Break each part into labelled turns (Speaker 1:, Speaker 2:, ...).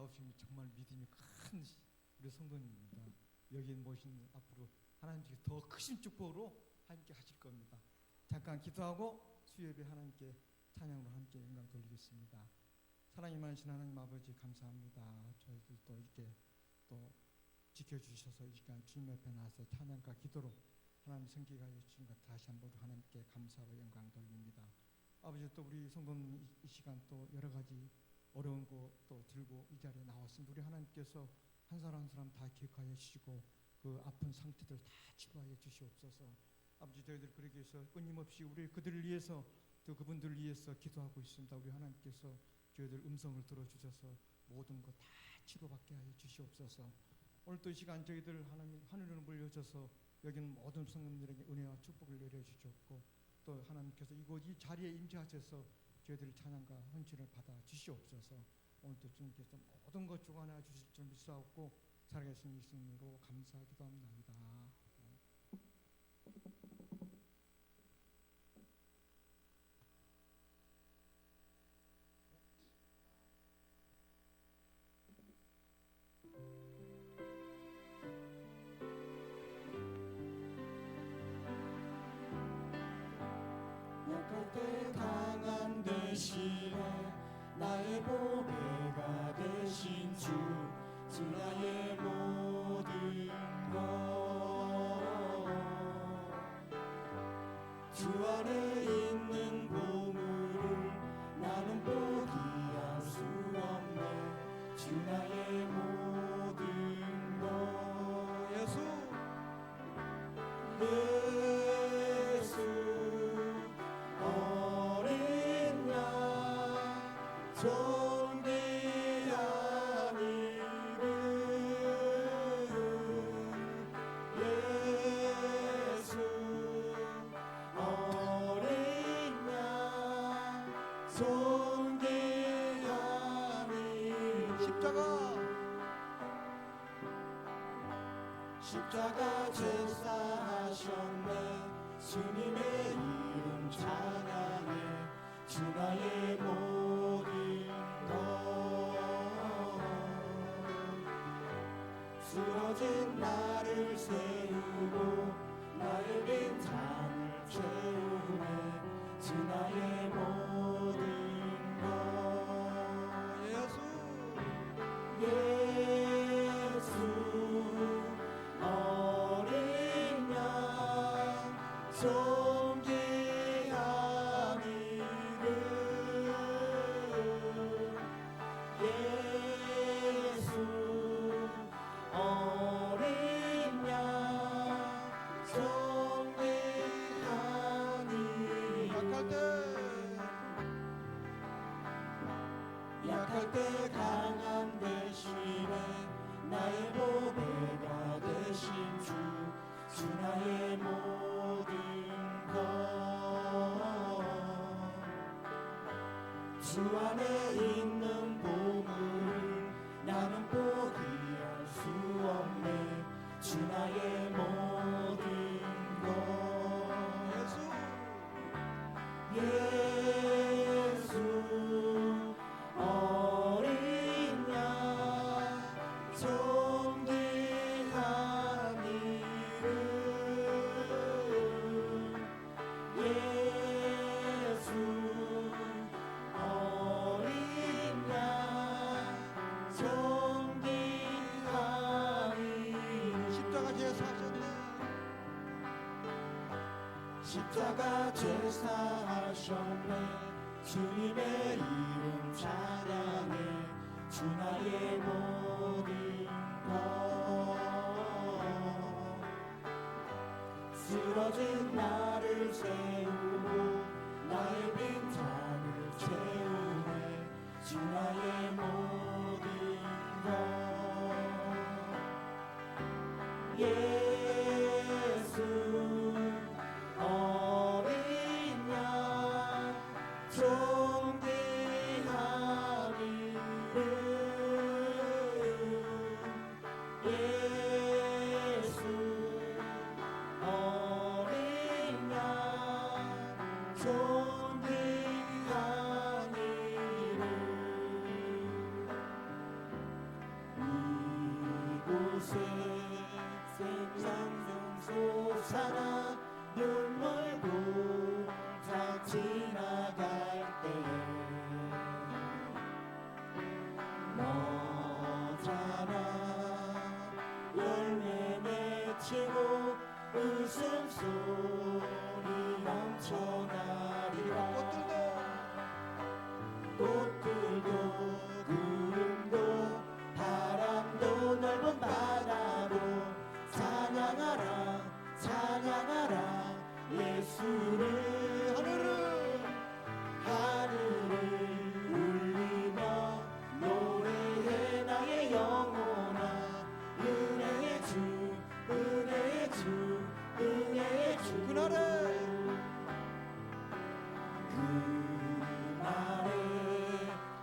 Speaker 1: 나오신 정말 믿음이 큰 우리 성도님입니다. 여기 모신 앞으로 하나님께 더 크신 축복으로 함께 하실 겁니다. 잠깐 기도하고 수요예배 하나님께 찬양으로 함께 영광 돌리겠습니다. 사랑이 많으신 하나님 아버지 감사합니다. 저희들 또 이렇게 또 지켜주셔서 이 시간 주님 앞에 나와서 찬양과 기도로 하나님 성기하여 주신 것 다시 한번 하나님께 감사와 영광 돌립니다. 아버지 또 우리 성도는 이 시간 또 여러 가지 어려운 거 또 들고 이 자리에 나왔습니다. 우리 하나님께서 한 사람 한 사람 다 기억하여 주시고 그 아픈 상태들 다 치료하여 주시옵소서. 아버지 저희들 그러기 위해서 끊임없이 우리 그들을 위해서 또 그분들을 위해서 기도하고 있습니다. 우리 하나님께서 저희들 음성을 들어주셔서 모든 것 다 치료받게 하여 주시옵소서. 오늘 또 이 시간 저희들 하나님 하늘로 물려져서 여기는 모든 성도님들에게 은혜와 축복을 내려주셨고 또 하나님께서 이곳 이 자리에 임재하셔서 저희들 찬양과 헌신을 받아 주시옵소서. 오늘도 주님께서 모든 것 주관하여 주실 줄 믿사옵고 살아계신 예수님으로 감사하기도 합니다.
Speaker 2: 약할 때 강한 대신에 나의 보배가 되신 주 나의 모든 것 주 안에 있는 보물을 나는 포기할 수 없네. 주 나의 모든 것 예수 어린 양 존귀한 이름 예수 어린 양 존귀한 이름 십자가 제사하셨네. 주님의 이름 찬양해. 주 나의 모든 것 쓰러진 나를 세우고 나의 빈잔을 채우네. 주 나의 모든 것 예수 어린 양 존귀한 이름 예수 어린 양 존귀한 이름 약할 때 강한 대신에 나의 보배가 되신 주 나의 모든 것 주 안에 있는 보물을 나는 포기할 수 없네. 주 나의 모든 것 예수 어린 양 존귀한 이름 예수 어린 양 존귀한 이름 십자가 제사하셨네. 주님의 이름 찬양해. 주 나의 모든 것 쓰러진 나를 세우고 나의 빈잔을 채우네. 주 나의 모든 것 예수 어린 양 존귀한 이름 이곳에 생명성 솟아나 눈물 고작 지나갈 때에 너잖아 열매 맺히고 웃음소리 넘쳐나리라 꽃들도 구름도 바람도 넓은 바다도 찬양하라 찬양하라 예수를 하늘을 울리며 노래해 나의 영혼아 은혜의 주 은혜의 주 은혜의 주 그날에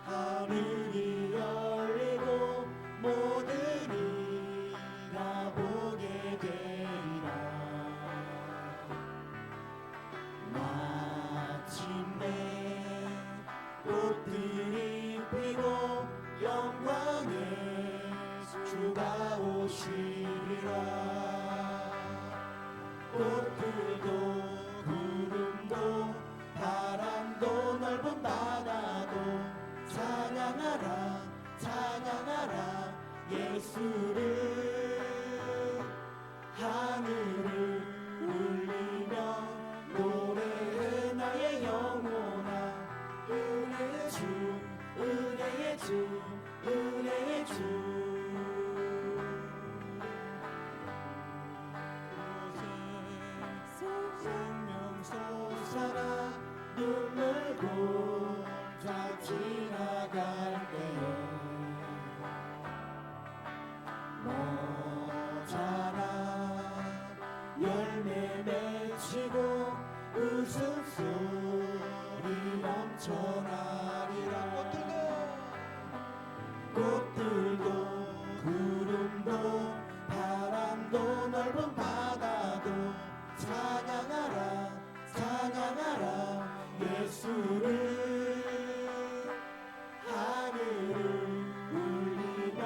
Speaker 2: 하늘이 열리고 모든 이가 보게 되리라 마침내 꽃들이 피고 영광의 주가 오시리라 꽃들도 구름도 바람도 넓은 바다도 찬양하라 찬양하라 예수를 하늘을 울리며 노래해 나의 영혼아 은혜의 주 은혜의 주 은혜의 주 생명 솟아나 눈물 고작 지나갈 때에 너잖아 열매 맺히고 웃음소리 넘쳐나리라 꽃들도 구름도 바람도 넓은 바다도 찬양하라 찬양하라 예수를 하늘을 울리며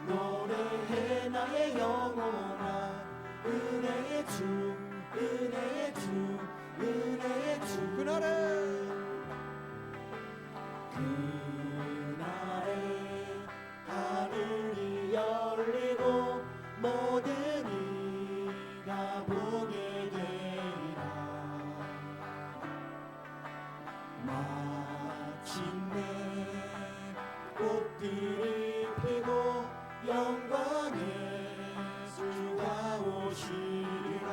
Speaker 2: 노래해 나의 영혼아 은혜의 주 은혜의 주 은혜의 주 그날에 하늘이 열리고 모든 이가 보게 되리라 마침내 꽃들이 피고 영광의 주가 오시리라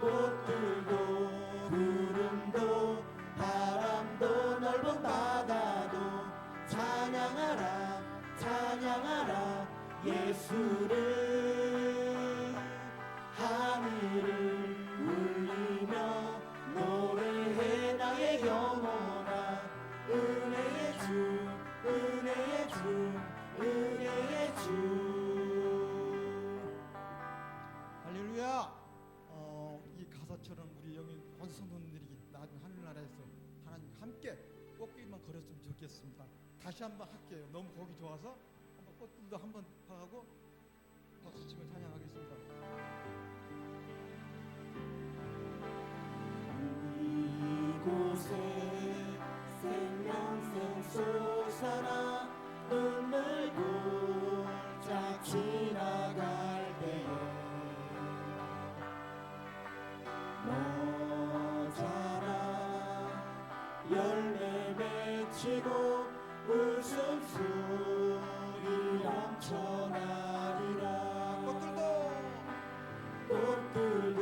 Speaker 2: 꽃들도 구름도 바람도 넓은 바다도 찬양하라 찬양하라 예수를 하늘을 울리며 노래해 나의 영혼아 은혜의 주 은혜의 주 은혜의 주
Speaker 1: 할렐루야. 이 가사처럼 우리 영인 온 성도님들이 나중에 하늘나라에서 하나님 함께 꽃길만 걸었으면 좋겠습니다. 다시 한번 할게요. 너무 곡이 좋아서 한번 꽃길도 한번 하고 박수 치고 찬양하겠습니다.
Speaker 2: 이곳에 생명샘 솟아나 눈물 고작 지나갈 때에 너잖아 열매 맺히고 웃음소리 넘쳐나리라 꽃들도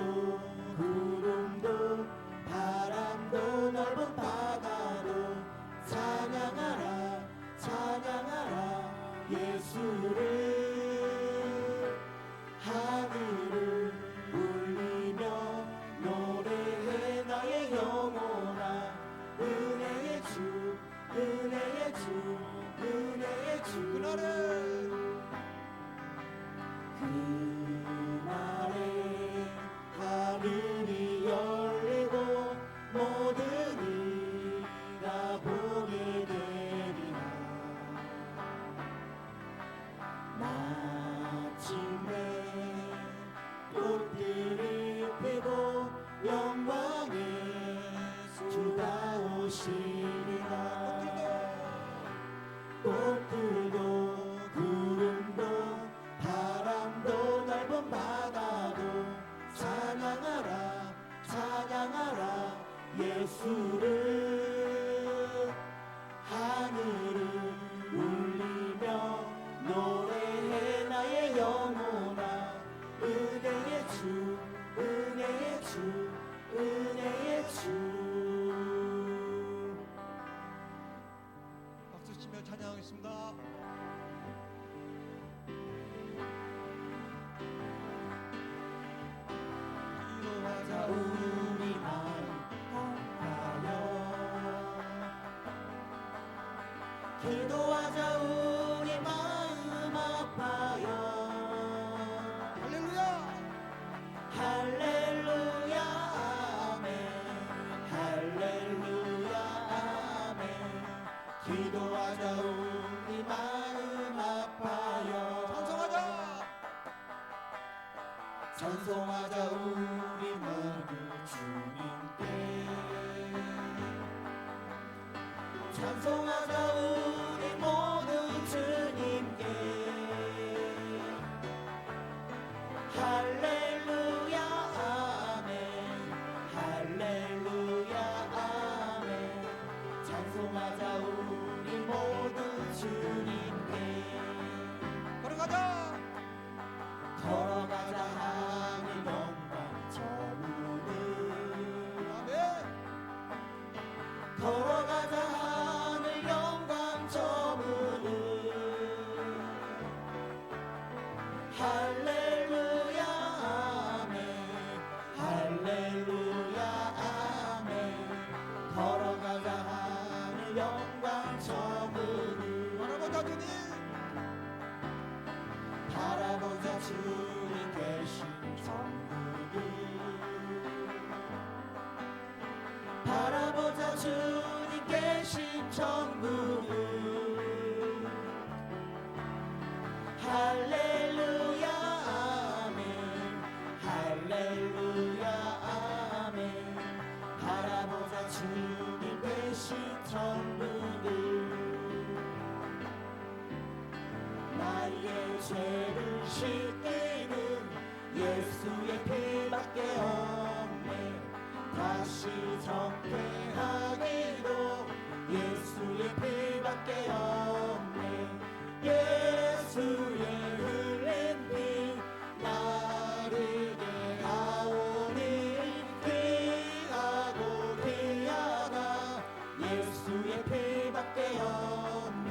Speaker 2: 구름도 바람도 넓은 바다도 찬양하라 찬양하라 예수를 하늘을 울리며 노래해 나의 영혼아 은혜의 주 은혜의 주 은혜의 주 그날에 하늘이 열리고 모든 이가 보게 되리라
Speaker 3: 찬양하겠습니다.
Speaker 2: 기도하자 우리 마음 아파요. 기도하자 우리 마음 아파요.
Speaker 3: 할렐루야.
Speaker 2: 할렐루야 아멘. 할렐루야 아멘. 기도하자 우리 마음 아파요.
Speaker 3: 찬송하자.
Speaker 2: 찬송하자 우리 모두 주님께. 찬송하자 우리 모두 주님께. 할렐루야 아멘. 할렐루야 아멘. 찬송하자 우리 모두 주님께.
Speaker 3: 걸어가자.
Speaker 2: 걸어가자 하늘 영광 저무는.
Speaker 3: 아멘.
Speaker 2: 걸어가자 하늘 영광 저무는. 할렐루야 아멘. 할렐루야 아멘. 걸어가자 하늘 영광 저무는.
Speaker 3: 바라보자 주님.
Speaker 2: 바라보자 주님 계신 천국을. 바라보자 주님 계신 천국을. 할렐루야 아멘. 할렐루야 아멘. 바라보자 주님 계신 천국을. 나의 죄를 씻기는 예수의 피밖에 없네. 다시 정죄하기도 예수의 피밖에 없네. 예수의 흘린 피 나르게 하오니. 귀하고 귀하다 예수의 피밖에 없네.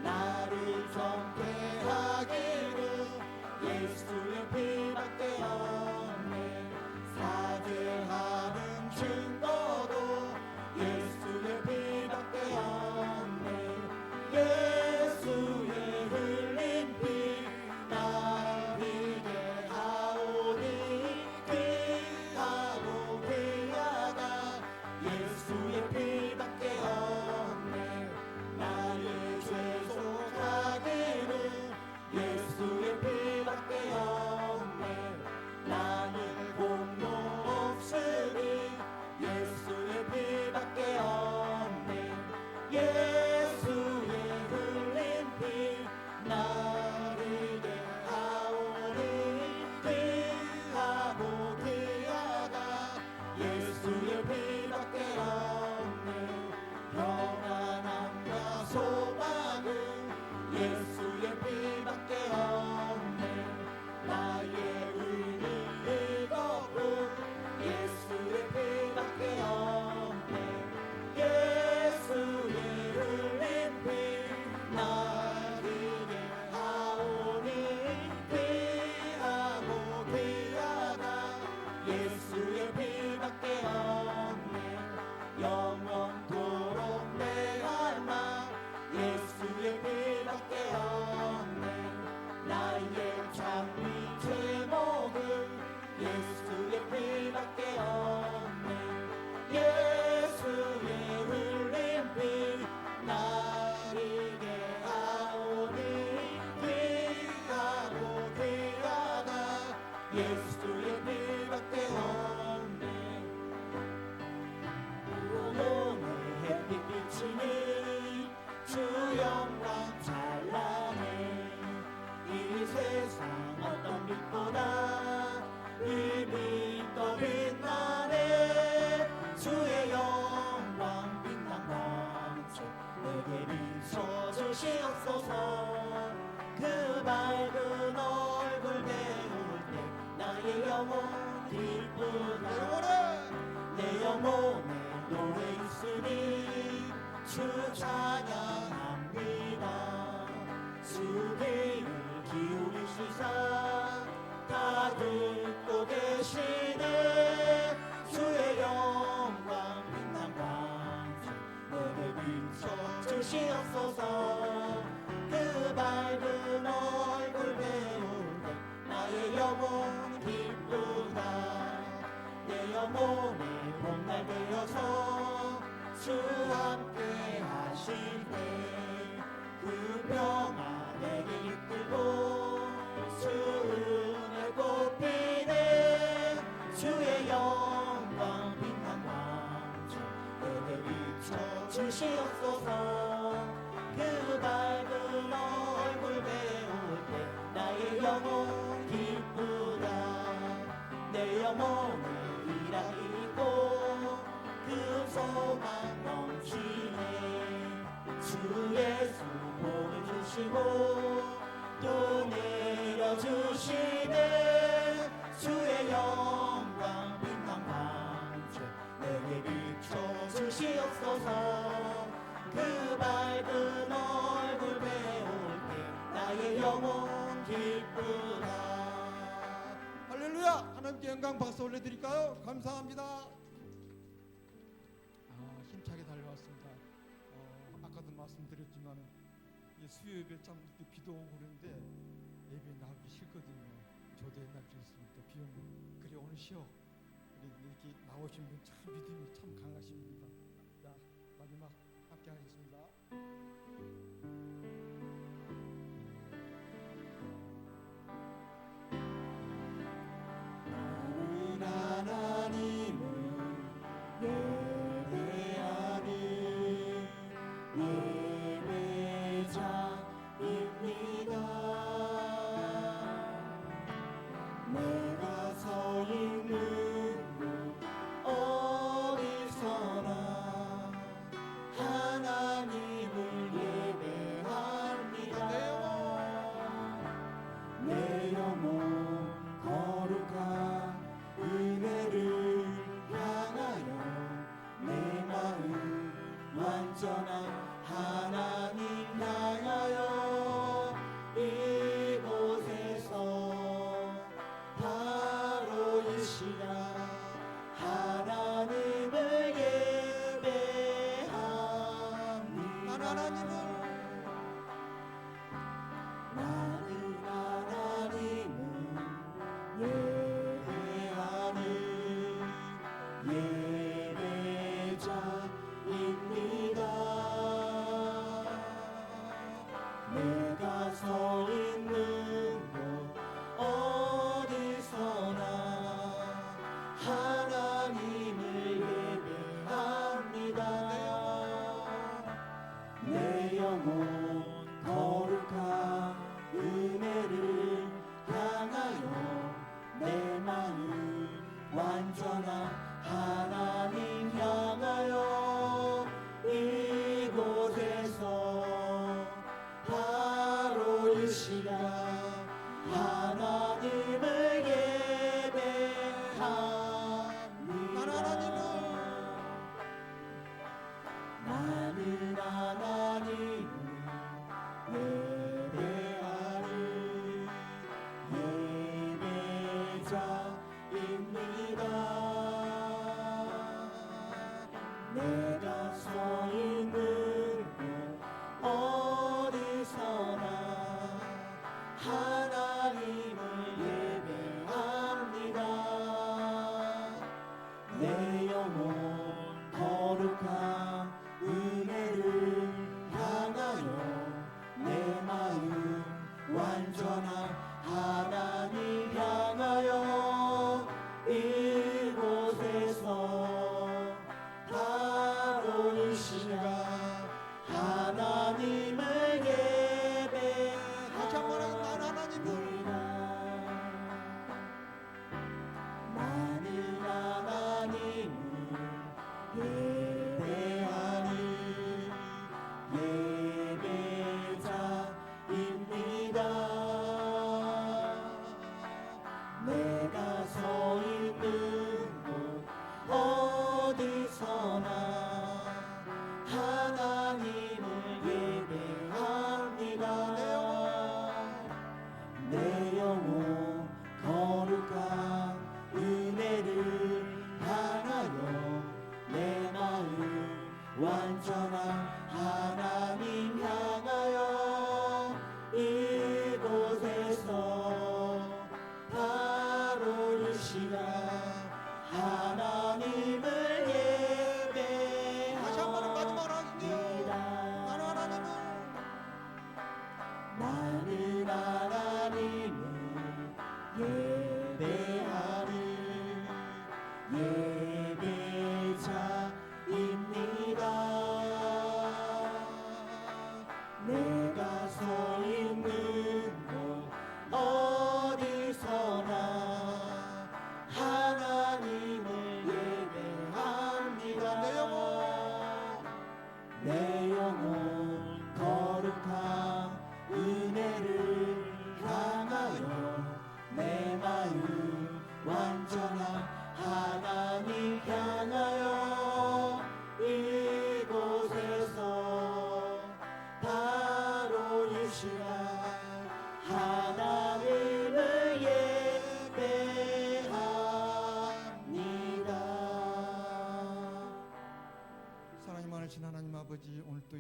Speaker 2: 나를 정죄하기는 예수의 피밖에 없네. 사죄하는 증거도 예수의 피밖에 없네. 예수의 흘린 피 나르게 하오니. 귀하고 귀하다 예수의 피밖에 없네. 나의 죄 속하기는 예수의 피밖에 없네. 나는 공로 없으니 예수의 피밖에 없네. 예수의 흘린 피 나르게 하오니. 귀하고 귀하다 예수의 피밖에 없네. 평안함과 소망은 예수의 피밖에 없네. 나의 의를 덮은 예수의 피밖에 없네. 예수의 흘린 피 나르게 하오니. 귀하고 귀하다 예수의 피밖에 없네. 영원토록 내 알마 예수의 피밖에 없네. 나의 장미 제목은 예수의 피밖에 없네. 예수의 흘린 피 나르게 하오니. 귀하고 귀하다 예수의 피밖에 없네. 오늘의 햇빛 비치니 주 영광 찬란해. 이 세상 어떤 빛보다 이 빛 더 빛나네. 주의 영광 빛난 광채 내게 비춰주시옵소서. 그 밝은 얼굴 배울 때 나의 영혼 기쁘다. 내 영혼에 노래 있으니 주 찬양합니다. 영혼 기쁘다 내 영혼에 희락이 있고 그 소망 넘치네 주 예수 복을 주시고 또 내려주시네 주의 영광 빛난 밤새 내게 비춰주시옵소서 그 밝은 얼굴 배울 때 나의 영혼 기쁘다.
Speaker 1: 할렐루야. 하나님께 영광 박수 올려드릴까요? 감사합니다. 힘차게 달려왔습니다. 아까도 말씀드렸지만 수요 예배 참 이렇게 비도 오고 그러는데 예배 나오기 싫거든요. 저도 옛날 그랬습니다. 비 오면 그래 오늘 쉬어. 이렇게 나오신 분 참 믿음이 참 강하십니다. 자, 마지막 함께 하겠습니다.
Speaker 2: 나는 하나님을 예배하는 예배자입니다. 내가 서 있는 곳 어디서나 하나님을 예배합니다. 내 영혼 거룩한 은혜를 향하여 내 마음 완전한 하나님 향하여 이곳에서 바로 이 시간 하나님을 예배합니다. 나는 하나님을 예배하는 예배자입니다. 내가 서 있는 곳 어디서나 하나님을 예배합니다. 내 영혼 거룩한 은혜를 향하여 내 마음 완전한 하나님 향하여 이곳에서 바로 이 시간 하나님을 예배합니다. 나는 하나님을 예배하는 예배자입니다. 내가 서 있는 곳 어디서나 하나님을 예배합니다. 내 영혼 거룩한 은혜를 향하여 내 마음 완전한 하나님 향하여 이곳에서 바로 이 시간 하나님을 예배합니다. 나는 하나님을 예배하는 예배자입니다. 내가 서 있는 곳 어디서나 하나님을 예배합니다. 내 영혼 거룩한 은혜를 향하여 내 마음 완전한 하나님 향하여 이곳에서 바로 이 시간 하나님을 예배합니다. 나는 하나님을 예배하는 예배자입니다. 내가 서 있는 곳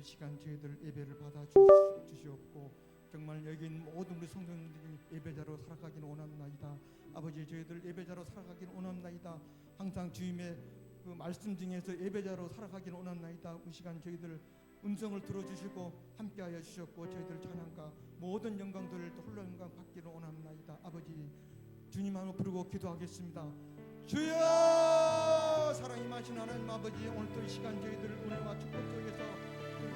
Speaker 1: 시간 저희들 예배를 받아 주시옵고 정말 여기 있는 모든 우리 성도님들이 예배자로 살아가기를 원합나이다. 아버지 저희들 예배자로 살아가기를 원합나이다. 항상 주님의 그 말씀 중에서 예배자로 살아가기를 원합나이다. 이 시간 저희들 음성을 들어주시고 함께하여 주셨고 저희들 찬양과 모든 영광들을 홀로 영광 받기를 원합나이다. 아버지 주님 한번 부르고 기도하겠습니다. 주여 사랑이 많으신 하나님 아버지 오늘 또 이 시간 저희들 은혜와 축복 속에서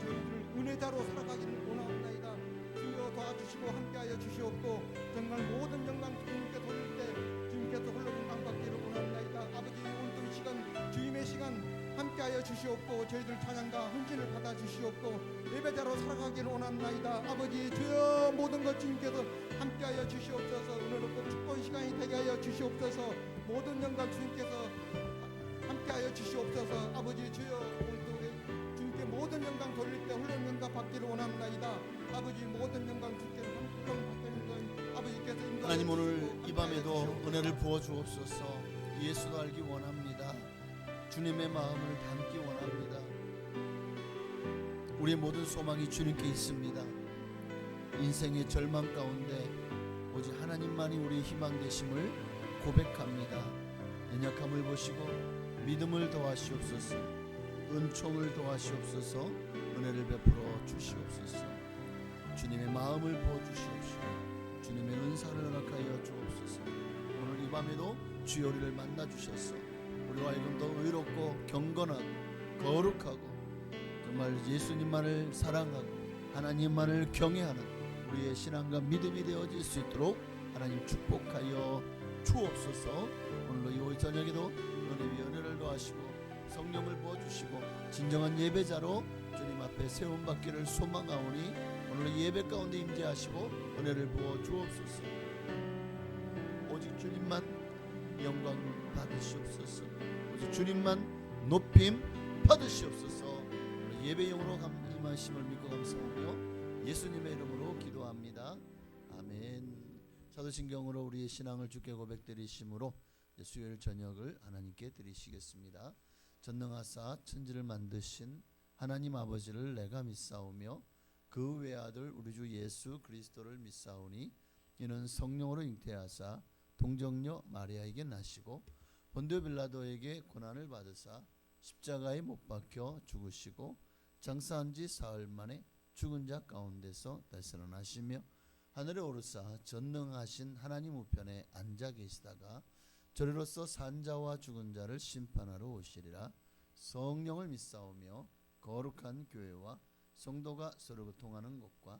Speaker 1: 저희들 은혜자로 살아가기를 원합나이다. 주여 도와주시고 함께하여 주시옵고 정말 모든 영광 주님께 돌릴 때 주님께서 홀로 영광 받기를 원합나이다. 아버지 오늘 또 이 시간 주님의 시간 함께하여 주시옵고 저희들 찬양과 헌신을 받아 주시옵고 예배자로 살아가기를 원합나이다. 아버지 주여 모든 것 주님께서 함께하여 주시옵소서. 은혜롭고 축복 시간이 되게 하여 주시옵소서. 모든 영광 주님께서 함께하여 주시옵소서. 아버지 주여 오늘도 우리 주님께 모든 영광 돌릴 때 홀로 영광 받기를 원합나이다. 아버지 모든 영광 주님께 받기는 것 아버지께서 인도하여
Speaker 4: 하나님 오늘
Speaker 1: 주시고
Speaker 4: 이 밤에도
Speaker 1: 함께하여 주시옵소서.
Speaker 4: 은혜를 부어 주옵소서. 예수도 알기 원합니다. 주님의 마음을 담기 원합니다. 우리의 모든 소망이 주님께 있습니다. 인생의 절망 가운데 오직 하나님만이 우리의 희망 되심을 고백합니다. 연약함을 보시고 믿음을 더하시옵소서. 은총을 더하시옵소서. 은혜를 베풀어 주시옵소서. 주님의 마음을 부어주시옵시고 주님의 은사를 허락하여 주옵소서. 오늘 이 밤에도 주여 우리를 만나 주셔서 우리와 하여금 더 의롭고 경건하고 거룩하고 정말 예수님만을 사랑하고 하나님만을 경외하는 우리의 신앙과 믿음이 되어질 수 있도록 하나님 축복하여 주옵소서. 오늘도 이 저녁에도 은혜 위에 은혜를 더하시고 성령을 부어주시고 진정한 예배자로 주님 앞에 세움받기를 소망하오니 오늘 예배 가운데 임재하시고 은혜를 부어 주옵소서. 오직 주님만 영광 받으시옵소서. 오직 주님만 높임 받으시옵소서. 오늘 예배용으로 임하심을 믿고 감사하며 예수님의 이름으로 기도합니다. 아멘. 사도신경으로 우리의 신앙을 주께 고백드리심으로 수요일 저녁을 하나님께 드리시겠습니다. 전능하사 천지를 만드신 하나님 아버지를 내가 믿사오며 그 외아들 우리 주 예수 그리스도를 믿사오니 이는 성령으로 잉태하사 동정녀 마리아에게 나시고 본디오 빌라도에게 고난을 받으사 십자가에 못 박혀 죽으시고 장사한 지 사흘 만에 죽은 자 가운데서 다시 살아나시며 하늘에 오르사 전능하신 하나님 우편에 앉아 계시다가 저리로서 산 자와 죽은 자를 심판하러 오시리라. 성령을 믿사오며 거룩한 교회와 성도가 서로 교통하는 것과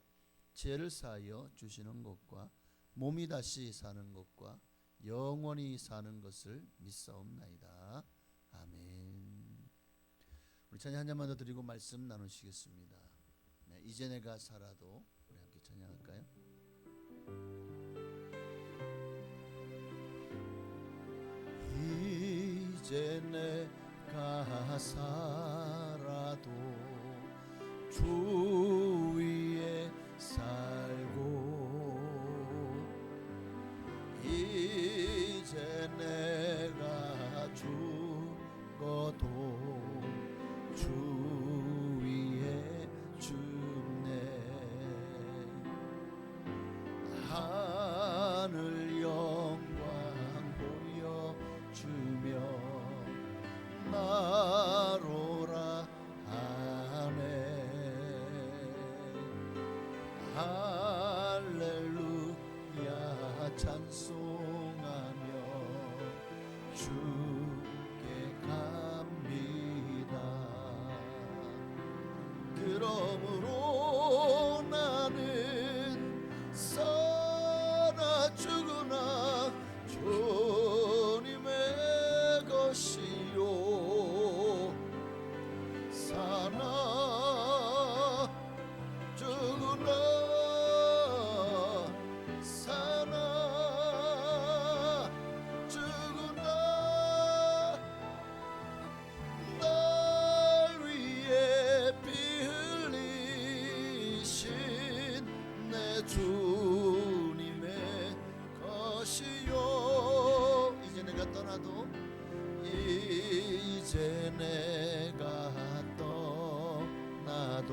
Speaker 4: 죄를 사하여 주시는 것과 몸이 다시 사는 것과 영원히 사는 것을 믿사옵나이다. 아멘. 우리 찬양 한 잔만 더 드리고 말씀 나누시겠습니다. 네, 이제 내가 살아도 우리 함께 찬양할까요? 이제 내가 살아도 주 위에 살고 이제 내가 죽어도 주 위에 죽네. 하늘 영광 보여주며 나로라 하네. 할렐루야 찬송하며 주께 갑니다. 그러므로 나는 살아 죽으나 주님의 것이요 사나 죽으나 사나 죽으나 날 위해 피 흘리신 내 주님의 것이요. 이제 내가 떠나도 이제 내가 떠나도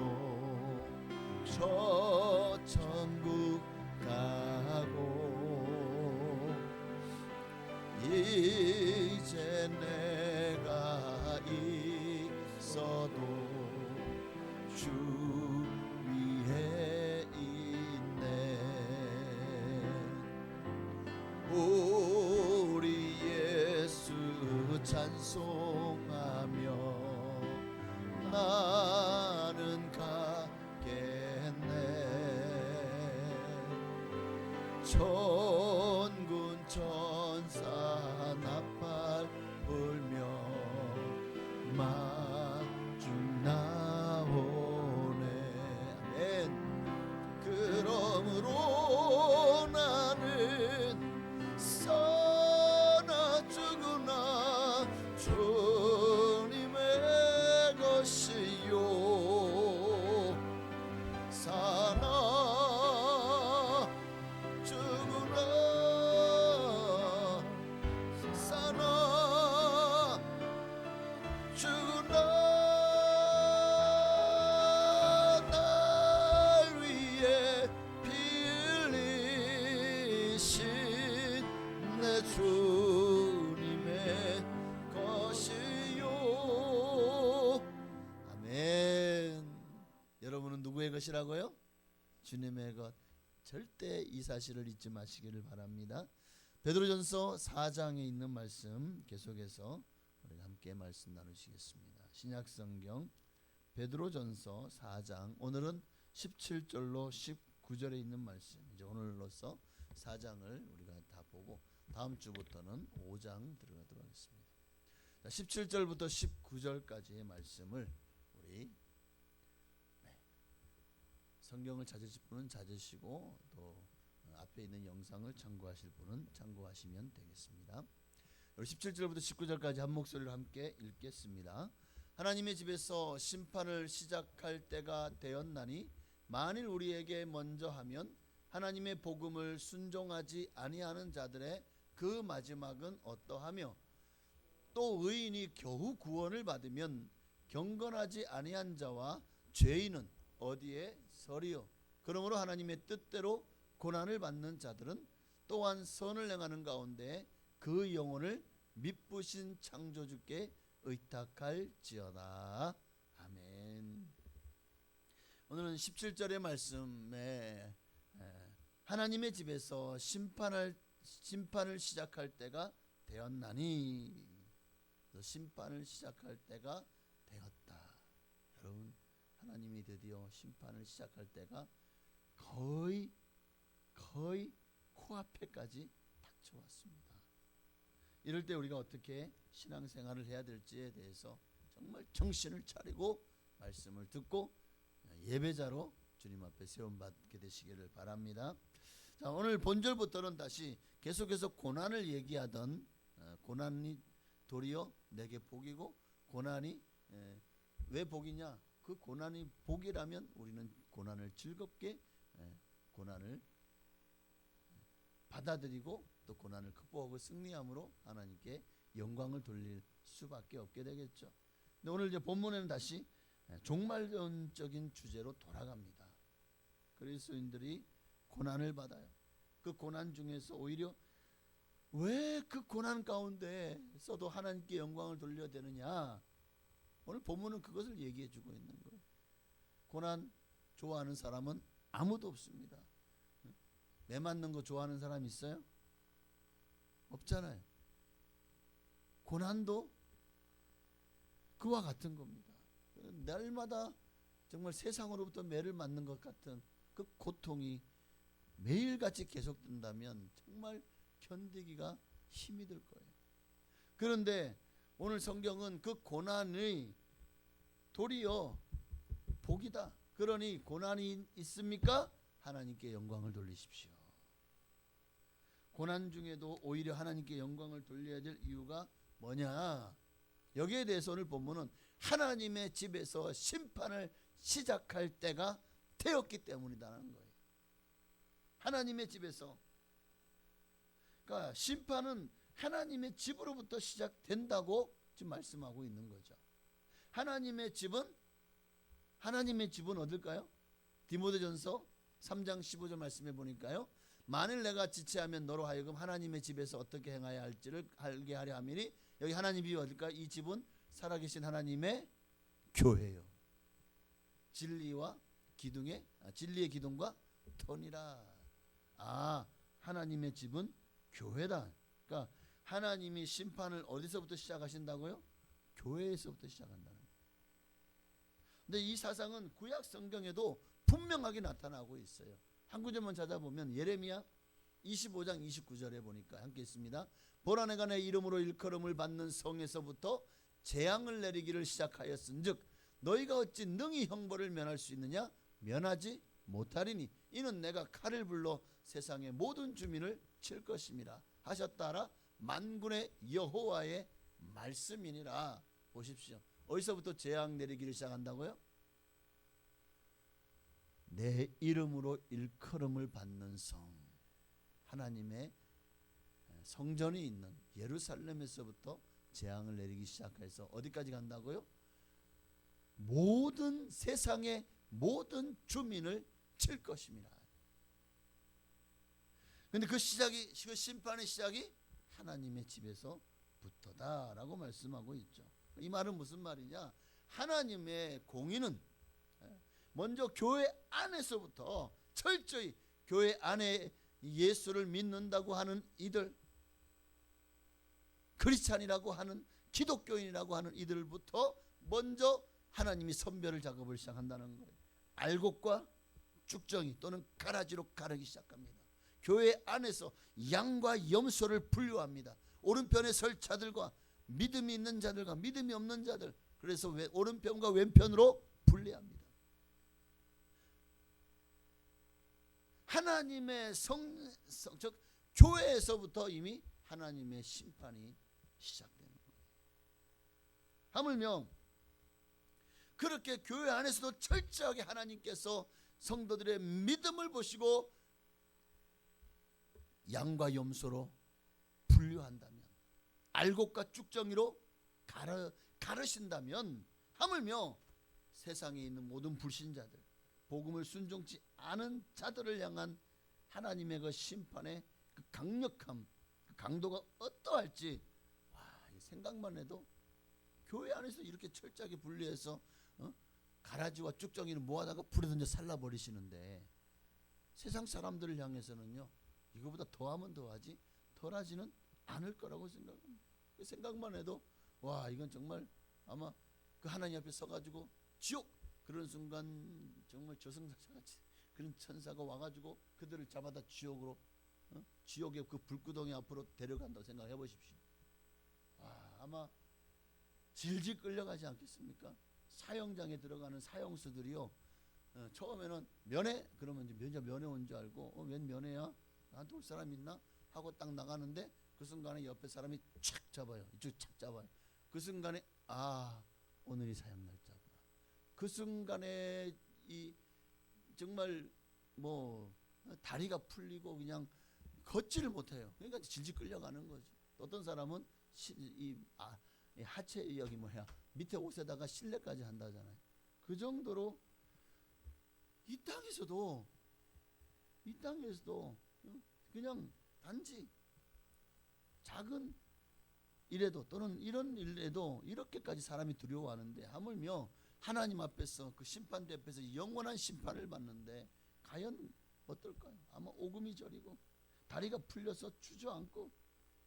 Speaker 4: 찬송하며 나는 가겠네. 천군 천사 나팔 불며 마중 나오네. 아멘. 그러므로 나는 사나 죽으나 주님의 것이요, 사나 죽으나 사나 죽으나 날 위해 피 흘리신 내 주님의 것이요. 아멘. 여러분은 누구의 것이라고요? 주님의 것. 절대 이 사실을 잊지 마시기를 바랍니다. 베드로전서 4장에 있는 말씀 계속해서 우리가 함께 말씀 나누시겠습니다. 신약성경 베드로전서 4장, 오늘은 17절로 19절에 있는 말씀. 이제 오늘로서 4장을 우리가 다 보고 다음 주부터는 5장 들어가도록 하겠습니다. 17절부터 19절까지의 말씀을 우리 성경을 찾으실 분은 찾으시고 또 앞에 있는 영상을 참고하실 분은 참고하시면 되겠습니다. 17절부터 19절까지 한 목소리로 함께 읽겠습니다. 하나님의 집에서 심판을 시작할 때가 되었나니 만일 우리에게 먼저 하면 하나님의 복음을 순종하지 아니하는 자들의 그 마지막은 어떠하며, 또 의인이 겨우 구원을 받으면 경건하지 아니한 자와 죄인은 어디에 서리요. 그러므로 하나님의 뜻대로 고난을 받는 자들은 또한 선을 행하는 가운데 그 영혼을 미쁘신 창조주께 의탁할지어다. 아멘. 오늘은 17절의 말씀에 하나님의 집에서 심판을 시작할 때가 되었나니, 심판을 시작할 때가 되었다. 여러분, 하나님이 드디어 심판을 시작할 때가 거의 코앞에까지 닥쳐왔습니다. 이럴 때 우리가 어떻게 신앙생활을 해야 될지에 대해서 정말 정신을 차리고 말씀을 듣고 예배자로 주님 앞에 세움받게 되시기를 바랍니다. 자, 오늘 본절부터는 다시 계속해서 고난을 얘기하던, 고난이 도리어 내게 복이고, 고난이 왜 복이냐? 그 고난이 복이라면 우리는 고난을 즐겁게, 고난을 받아들이고 또 고난을 극복하고 승리함으로 하나님께 영광을 돌릴 수밖에 없게 되겠죠. 근데 오늘 이제 본문에는 다시 종말론적인 주제로 돌아갑니다. 그리스도인들이 고난을 받아요. 그 고난 중에서 오히려 왜 그 고난 가운데서도 하나님께 영광을 돌려야 되느냐? 오늘 본문은 그것을 얘기해 주고 있는 거예요. 고난 좋아하는 사람은 아무도 없습니다. 매 맞는 거 좋아하는 사람 있어요? 없잖아요. 고난도 그와 같은 겁니다. 날마다 정말 세상으로부터 매를 맞는 것 같은 그 고통이 매일같이 계속된다면 정말 견디기가 힘이 들 거예요. 그런데 오늘 성경은 그 고난의 도리어 복이다. 그러니 고난이 있습니까? 하나님께 영광을 돌리십시오. 고난 중에도 오히려 하나님께 영광을 돌려야 될 이유가 뭐냐? 여기에 대해서 오늘 본문은 하나님의 집에서 심판을 시작할 때가 되었기 때문이라는 거예요. 하나님의 집에서, 그러니까 심판은 하나님의 집으로부터 시작된다고 지금 말씀하고 있는 거죠. 하나님의 집은 어딜까요? 디모데전서 3장 15절 말씀해 보니까요, 만일 내가 지체하면 너로 하여금 하나님의 집에서 어떻게 행하여야 할지를 알게 하려 함이니, 여기 하나님이 어딜까? 이 집은 살아계신 하나님의 교회요. 진리의 기둥과 터니라. 하나님의 집은 교회다. 그러니까 하나님이 심판을 어디서부터 시작하신다고요? 교회에서부터 시작한다는 거예요. 근데 이 사상은 구약 성경에도 분명하게 나타나고 있어요. 한 구절만 찾아보면 예레미야 25장 29절에 보니까 함께 있습니다. 보라 내가 내 이름으로 일컬음을 받는 성에서부터 재앙을 내리기를 시작하였은즉 너희가 어찌 능히 형벌을 면할 수 있느냐? 면하지 못하리니 이는 내가 칼을 불러 세상의 모든 주민을 칠 것임이라 하셨다라. 만군의 여호와의 말씀이니라. 보십시오. 어디서부터 재앙 내리기를 시작한다고요? 내 이름으로 일컬음을 받는 성, 하나님의 성전이 있는 예루살렘에서부터 재앙을 내리기 시작해서 어디까지 간다고요? 모든 세상의 모든 주민을 칠 것입니다. 근데 그 시작이, 그 심판의 시작이 하나님의 집에서부터다라고 말씀하고 있죠. 이 말은 무슨 말이냐? 하나님의 공의는 먼저 교회 안에서부터 철저히 교회 안에 예수를 믿는다고 하는 이들, 크리스찬이라고 하는, 기독교인이라고 하는 이들부터 먼저 하나님이 선별 작업을 시작한다는 거예요. 알곡과 쭉정이 또는 가라지로 가르기 시작합니다. 교회 안에서 양과 염소를 분류합니다. 오른편에 설 자들과 믿음이 있는 자들과 믿음이 없는 자들, 그래서 오른편과 왼편으로 분리합니다. 하나님의 즉 교회에서부터 이미 하나님의 심판이 시작되는 거예요. 하물며 그렇게 교회 안에서도 철저하게 하나님께서 성도들의 믿음을 보시고 양과 염소로 분류한다면, 알곡과 쭉정이로 가르신다면, 하물며 세상에 있는 모든 불신자들, 복음을 순종치 않은 자들을 향한 하나님의 그 심판의 그 강력함, 그 강도가 어떠할지, 생각만 해도 교회 안에서 이렇게 철저하게 분리해서 가라지와 쭉정이를 모아다가 불에 던져 살라버리시는데, 세상 사람들을 향해서는요 이거보다 더하면 더하지 덜하지는 않을 거라고 생각합니다. 그 생각만 해도 와, 이건 정말 아마 그 하나님 앞에 서가지고 지옥, 그런 순간 정말 저승사자같이 그런 천사가 와가지고 그들을 잡아다 지옥으로, 지옥의 그 불구덩이 앞으로 데려간다고 생각해 보십시오. 아마 질질 끌려가지 않겠습니까? 사형장에 들어가는 사형수들이요, 처음에는 면회, 그러면 이제 면회 온 줄 알고 웬 면회야? 나한테 올 사람 있나? 하고 딱 나가는데 그 순간에 옆에 사람이 착 잡아요. 이쪽 착 잡아요. 그 순간에 오늘이 사형 날짜구나. 그 순간에 이 정말 뭐 다리가 풀리고 그냥 걷지를 못해요. 그러니까 질질 끌려가는 거죠. 어떤 사람은 하체 여기 밑에 옷에다가 실내까지 한다잖아요. 그 정도로 이 땅에서도 그냥 단지 작은 일에도 또는 이런 일에도 이렇게까지 사람이 두려워하는데, 하물며 하나님 앞에서 그 심판대 앞에서 영원한 심판을 받는데 과연 어떨까요? 아마 오금이 저리고 다리가 풀려서 주저앉고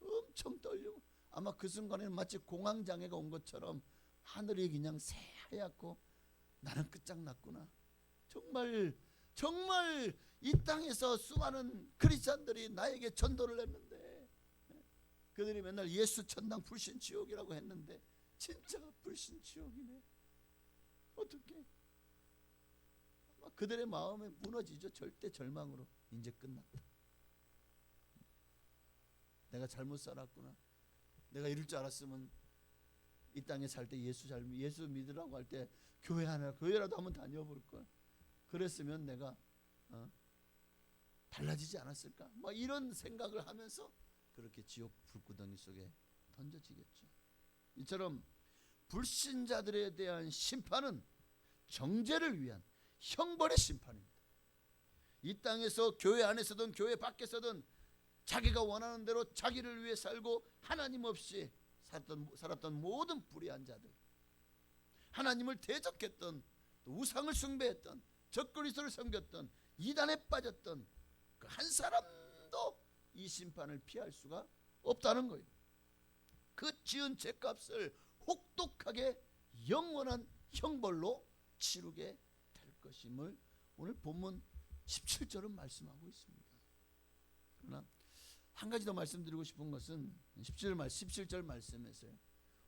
Speaker 4: 엄청 떨리고, 아마 그 순간에는 마치 공황장애가 온 것처럼 하늘이 그냥 새하얗고 나는 끝장났구나. 정말 이 땅에서 수많은 크리스찬들이 나에게 전도를 했는데, 그들이 맨날 예수 천당 불신 지옥이라고 했는데 진짜 불신 지옥이네. 어떻게? 아마 그들의 마음에 무너지죠. 절대 절망으로 이제 끝났다. 내가 잘못 살았구나. 내가 이럴 줄 알았으면 이 땅에 살 때 예수 믿으라고 할 때 교회라도 한번 다녀볼 걸. 그랬으면 내가 달라지지 않았을까? 뭐 이런 생각을 하면서 그렇게 지옥 불구덩이 속에 던져지겠죠. 이처럼 불신자들에 대한 심판은 정죄를 위한 형벌의 심판입니다. 이 땅에서 교회 안에서든 교회 밖에서든 자기가 원하는 대로 자기를 위해 살고 하나님 없이 살았던 모든 불의한 자들, 하나님을 대적했던, 또 우상을 숭배했던, 적그리스도를 섬겼던, 이단에 빠졌던 그 한 사람도 이 심판을 피할 수가 없다는 거예요. 그 지은 죄값을 혹독하게 영원한 형벌로 치르게 될 것임을 오늘 본문 17절은 말씀하고 있습니다. 그러나 한 가지 더 말씀드리고 싶은 것은 17절 말씀에서요.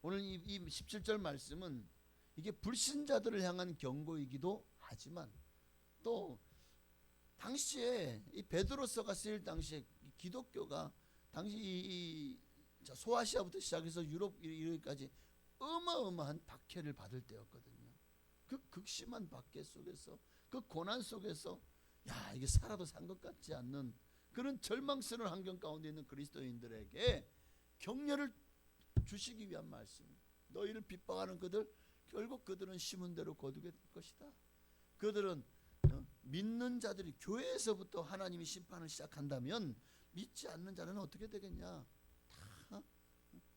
Speaker 4: 오늘 이 17절 말씀은 이게 불신자들을 향한 경고이기도 하지만 또 당시에 이 베드로서가 쓰일 당시에 기독교가 당시 이 소아시아부터 시작해서 유럽 이르기까지 어마어마한 박해를 받을 때였거든요. 그 극심한 박해 속에서 그 고난 속에서 야 이게 살아도 산 것 같지 않는 그런 절망스러운 환경 가운데 있는 그리스도인들에게 격려를 주시기 위한 말씀. 너희를 핍박하는 그들 결국 그들은 심은 대로 거두게 될 것이다. 그들은 믿는 자들이 교회에서부터 하나님이 심판을 시작한다면 믿지 않는 자는 어떻게 되겠냐? 다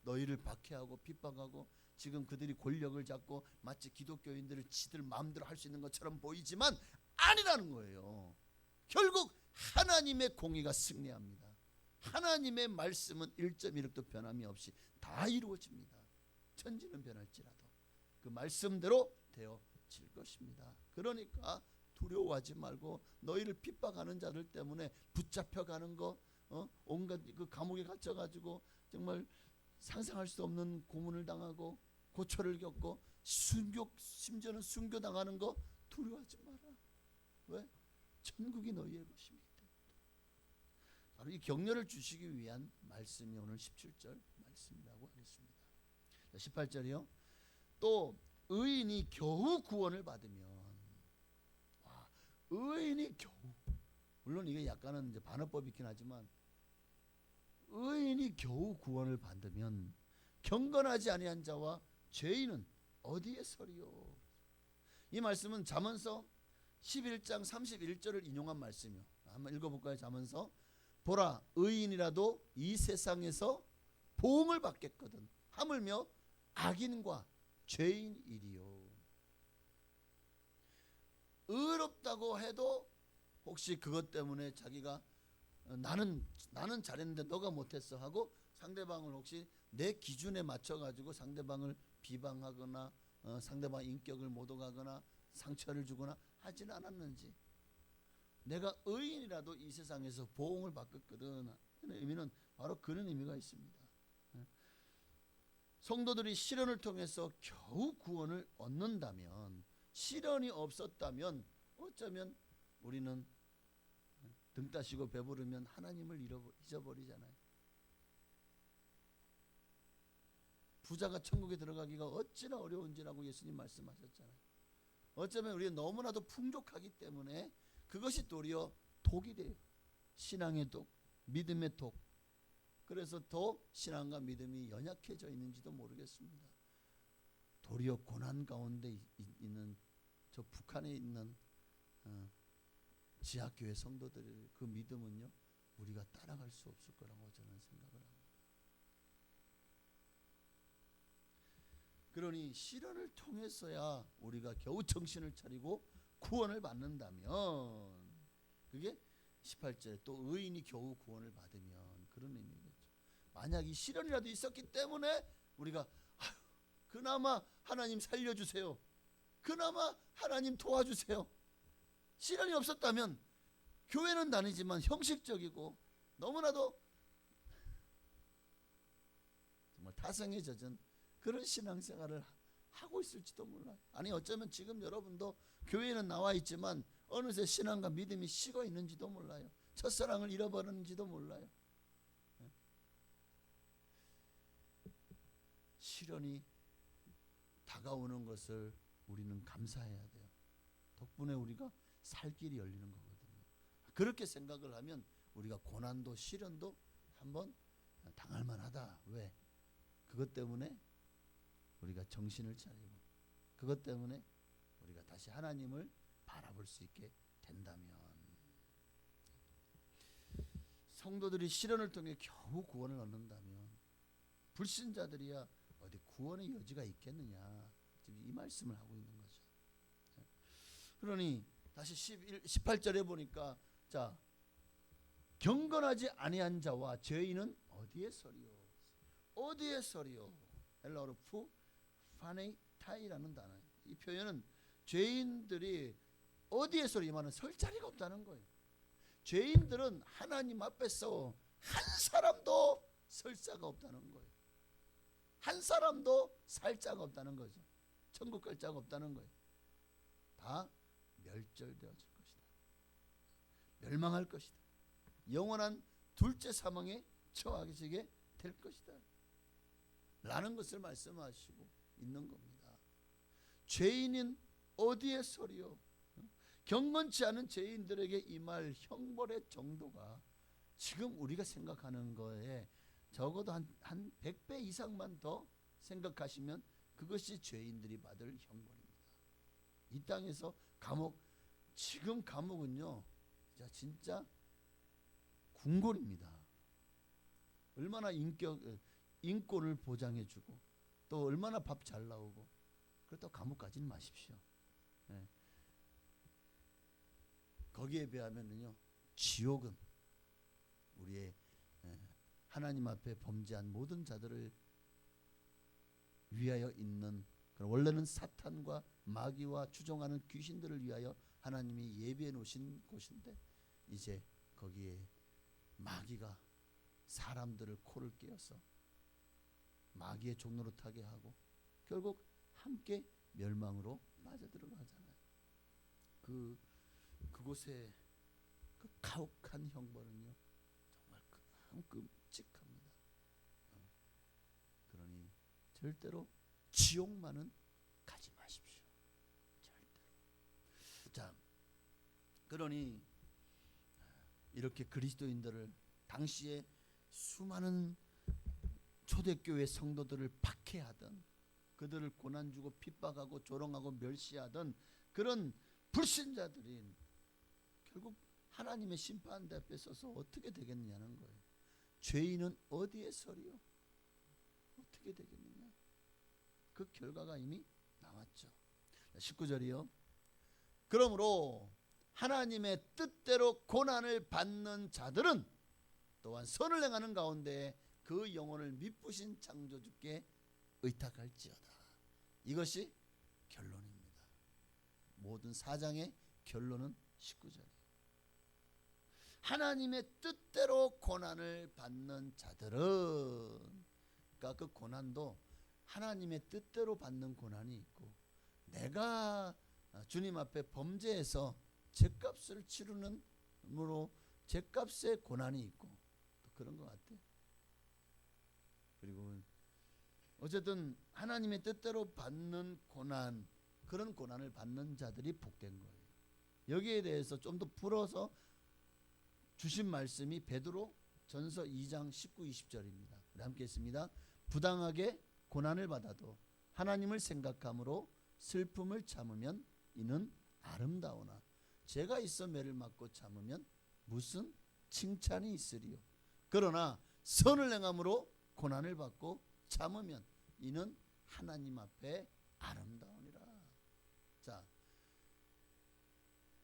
Speaker 4: 너희를 박해하고 핍박하고 지금 그들이 권력을 잡고 마치 기독교인들을 지들 마음대로 할 수 있는 것처럼 보이지만 아니라는 거예요. 결국 하나님의 공의가 승리합니다. 하나님의 말씀은 1.1획도 변함이 없이 다 이루어집니다. 천지는 변할지라도 그 말씀대로 되어질 것입니다. 그러니까 두려워하지 말고 너희를 핍박하는 자들 때문에 붙잡혀가는 거 온갖 그 감옥에 갇혀가지고 정말 상상할 수 없는 고문을 당하고 고초를 겪고 심지어는 순교당하는 거 두려워하지 마라. 왜? 천국이 너희의 것입니다. 바로 이 격려를 주시기 위한 말씀이 오늘 17절 말씀이라고 하겠습니다. 18절이요. 또 의인이 겨우 구원을 받으면 의인이 겨우 물론 이게 약간은 이제 반어법이긴 하지만 의인이 겨우 구원을 받으면 경건하지 아니한 자와 죄인은 어디에 서리요. 이 말씀은 잠언서 11장 31절을 인용한 말씀이요. 한번 읽어볼까요? 잠언서 보라 의인이라도 이 세상에서 보응을 받겠거든 하물며 악인과 죄인이리요. 의롭다고 해도 혹시 그것 때문에 자기가 나는 잘했는데 너가 못했어 하고 상대방을 혹시 내 기준에 맞춰 가지고 상대방을 비방하거나 상대방 인격을 모독하거나 상처를 주거나 하진 않았는지 내가 의인이라도 이 세상에서 보응을 받겠거든 하는 의미는 바로 그런 의미가 있습니다. 성도들이 시련을 통해서 겨우 구원을 얻는다면 시련이 없었다면 어쩌면 우리는 등 따시고 배부르면 하나님을 잊어버리잖아요. 부자가 천국에 들어가기가 어찌나 어려운지라고 예수님 말씀하셨잖아요. 어쩌면 우리가 너무나도 풍족하기 때문에 그것이 도리어 독이 돼요. 신앙의 독, 믿음의 독. 그래서 더 신앙과 믿음이 연약해져 있는지도 모르겠습니다. 도리어 고난 가운데 있는 저 북한에 있는 지하교회 성도들의 그 믿음은요 우리가 따라갈 수 없을 거라고 저는 생각을 합니다. 그러니 시련을 통해서야 우리가 겨우 정신을 차리고 구원을 받는다면 그게 18절에 또 의인이 겨우 구원을 받으면 그런 의미겠죠. 만약 이 시련이라도 있었기 때문에 우리가 그나마 하나님 살려주세요. 그나마 하나님 도와주세요. 시련이 없었다면 교회는 다니지만 형식적이고 너무나도 정말 타성에 젖은 그런 신앙생활을 하고 있을지도 몰라요. 아니 어쩌면 지금 여러분도 교회에는 나와 있지만 어느새 신앙과 믿음이 식어 있는지도 몰라요. 첫사랑을 잃어버렸는지도 몰라요. 시련이 다가오는 것을 우리는 감사해야 돼요. 덕분에 우리가 살 길이 열리는 거거든요. 그렇게 생각을 하면 우리가 고난도 시련도 한번 당할 만하다. 왜? 그것 때문에 우리가 정신을 차리고 그것 때문에 우리가 다시 하나님을 바라볼 수 있게 된다면 성도들이 시련을 통해 겨우 구원을 얻는다면 불신자들이야 어디 구원의 여지가 있겠느냐 지금 이 말씀을 하고 있는 거죠. 그러니 다시 18절에 보니까 자 경건하지 아니한 자와 죄인은 어디에 서리요. 어디에 서리요? 헬라어로 푸 파네타이라는 단어예요. 이 표현은 죄인들이 어디에 서리 말은 설 자리가 없다는 거예요. 죄인들은 하나님 앞에서 한 사람도 설 자가 없다는 거예요. 한 사람도 살 자가 없다는 거죠. 천국 갈 자가 없다는 거예요. 다 멸절되어질 것이다. 멸망할 것이다. 영원한 둘째 사망에 처하게 될 것이다 라는 것을 말씀하시고 있는 겁니다. 죄인인 어디에 서리요? 경건치 않은 죄인들에게 임할 형벌의 정도가 지금 우리가 생각하는 거에 적어도 한 100배 이상만 더 생각하시면 그것이 죄인들이 받을 형벌입니다. 이 땅에서 지금 감옥은요 진짜 궁궐입니다. 얼마나 인권을 보장해주고 또 얼마나 밥 잘 나오고 그렇다고 감옥 가지는 마십시오. 네. 거기에 비하면은요 지옥은 우리의 하나님 앞에 범죄한 모든 자들을 위하여 있는 원래는 사탄과 마귀와 추종하는 귀신들을 위하여 하나님이 예비해 놓으신 곳인데 이제 거기에 마귀가 사람들을 코를 깨어서 마귀의 종로로 타게 하고 결국 함께 멸망으로 빠져들어가잖아요. 그곳에 그 가혹한 형벌은요 정말 참 끔찍합니다. 그러니 절대로 지옥만은 가지 마십시오. 절대로. 자, 그러니 이렇게 그리스도인들을 당시에 수많은 초대교회 성도들을 박해하던 그들을 고난 주고 핍박하고 조롱하고 멸시하던 그런 불신자들인 결국 하나님의 심판 앞에 서서 어떻게 되겠느냐는 거예요. 죄인은 어디에 서리요? 어떻게 되겠느냐? 그 결과가 이미 나왔죠. 19절이요. 그러므로 하나님의 뜻대로 고난을 받는 자들은 또한 선을 행하는 가운데 그 영혼을 미쁘신 창조주께 의탁할지어다. 이것이 결론입니다. 모든 사장의 결론은 19절이에요. 하나님의 뜻대로 고난을 받는 자들은 그러니까 그 고난도 하나님의 뜻대로 받는 고난이 있고 내가 주님 앞에 범죄해서 죗값을 치르는으로 죗값의 고난이 있고 또 그런 것 같아요. 그리고 어쨌든 하나님의 뜻대로 받는 고난 그런 고난을 받는 자들이 복된 거예요. 여기에 대해서 좀 더 풀어서 주신 말씀이 베드로 전서 2장 19, 20절입니다. 우리 함께 했습니다. 부당하게 고난을 받아도 하나님을 생각함으로 슬픔을 참으면 이는 아름다우나 죄가 있어 매를 맞고 참으면 무슨 칭찬이 있으리요. 그러나 선을 행함으로 고난을 받고 참으면 이는 하나님 앞에 아름다우니라. 자,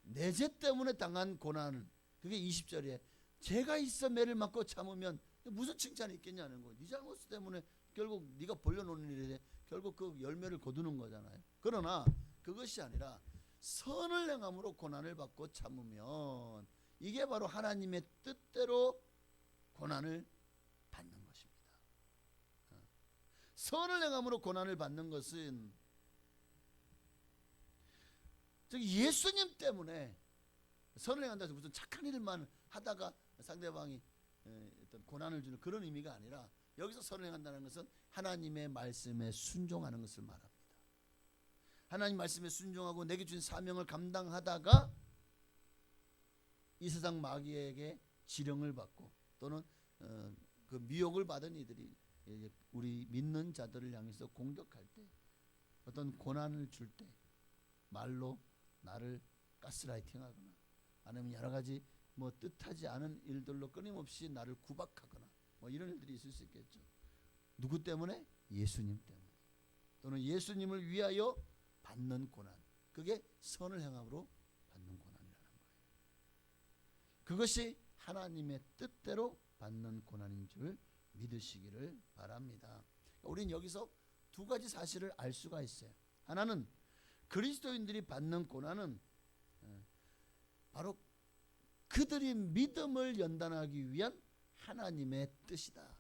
Speaker 4: 내 죄 때문에 당한 고난은 그게 20절에 죄가 있어 매를 맞고 참으면 무슨 칭찬이 있겠냐는 거예요. 네 잘못 때문에 결국 네가 벌려놓는 일에 결국 그 열매를 거두는 거잖아요. 그러나 그것이 아니라 선을 행함으로 고난을 받고 참으면 이게 바로 하나님의 뜻대로 고난을 받는 것입니다. 선을 행함으로 고난을 받는 것은 즉 예수님 때문에 선을 행한다 해서 무슨 착한 일만 하다가 상대방이 어떤 고난을 주는 그런 의미가 아니라 여기서 선을 행한다는 것은 하나님의 말씀에 순종하는 것을 말합니다. 하나님 말씀에 순종하고 내게 주신 사명을 감당하다가 이 세상 마귀에게 지령을 받고 또는 그 미혹을 받은 이들이 우리 믿는 자들을 향해서 공격할 때 어떤 고난을 줄 때 말로 나를 가스라이팅하거나 아니면 여러 가지 뭐 뜻하지 않은 일들로 끊임없이 나를 구박하거나 뭐 이런 일들이 있을 수 있겠죠. 누구 때문에? 예수님 때문에. 또는 예수님을 위하여 받는 고난. 그게 선을 행함으로 받는 고난이라는 거예요. 그것이 하나님의 뜻대로 받는 고난인 줄 믿으시기를 바랍니다. 우리는 여기서 두 가지 사실을 알 수가 있어요. 하나는 그리스도인들이 받는 고난은 바로 그들이 믿음을 연단하기 위한 하나님의 뜻이다.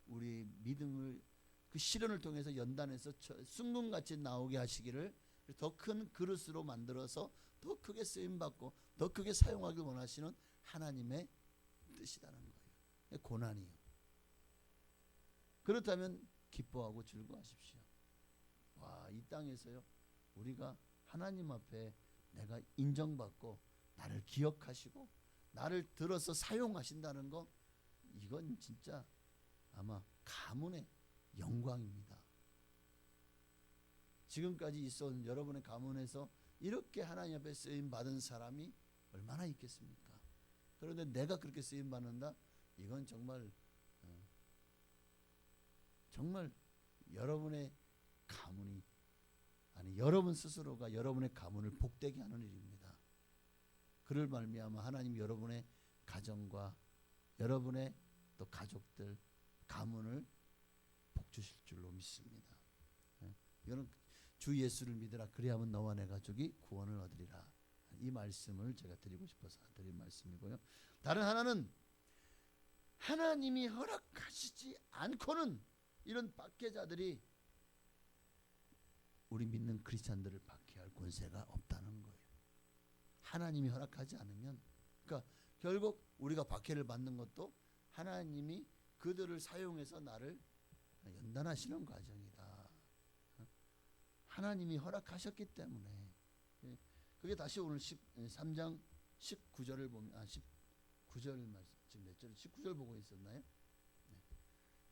Speaker 4: 우리 믿음을 그 시련을 통해서 연단해서 숭금같이 나오게 하시기를 더 큰 그릇으로 만들어서 더 크게 쓰임받고 더 크게 사용하길 원하시는 하나님의 뜻이라는 거예요. 고난이요. 그렇다면 기뻐하고 즐거워하십시오. 와, 이 땅에서요 우리가 하나님 앞에 내가 인정받고 나를 기억하시고 나를 들어서 사용하신다는 거, 이건 진짜 아마 가문의 영광입니다. 지금까지 있어온 여러분의 가문에서 이렇게 하나님 앞에 쓰임 받은 사람이 얼마나 있겠습니까? 그런데 내가 그렇게 쓰임 받는다? 이건 정말 정말 여러분의 가문이, 아니 여러분 스스로가 여러분의 가문을 복되게 하는 일입니다. 그를 말미암아 하나님 여러분의 가정과 여러분의 또 가족들, 가문을 복 주실 줄로 믿습니다. 이거는 주 예수를 믿으라 그리하면 너와 내 가족이 구원을 얻으리라. 이 말씀을 제가 드리고 싶어서 드린 말씀이고요. 다른 하나는 하나님이 허락하시지 않고는 이런 박해자들이 우리 믿는 크리스찬들을 박해할 권세가 없다는 거예요. 하나님이 허락하지 않으면, 그러니까 결국 우리가 박해를 받는 것도 하나님이 그들을 사용해서 나를 연단하시는 과정이다. 하나님이 허락하셨기 때문에. 그게 다시 오늘 3장 19절을 보면 19절 말씀, 지금 몇 절? 19절 보고 있었나요? 네.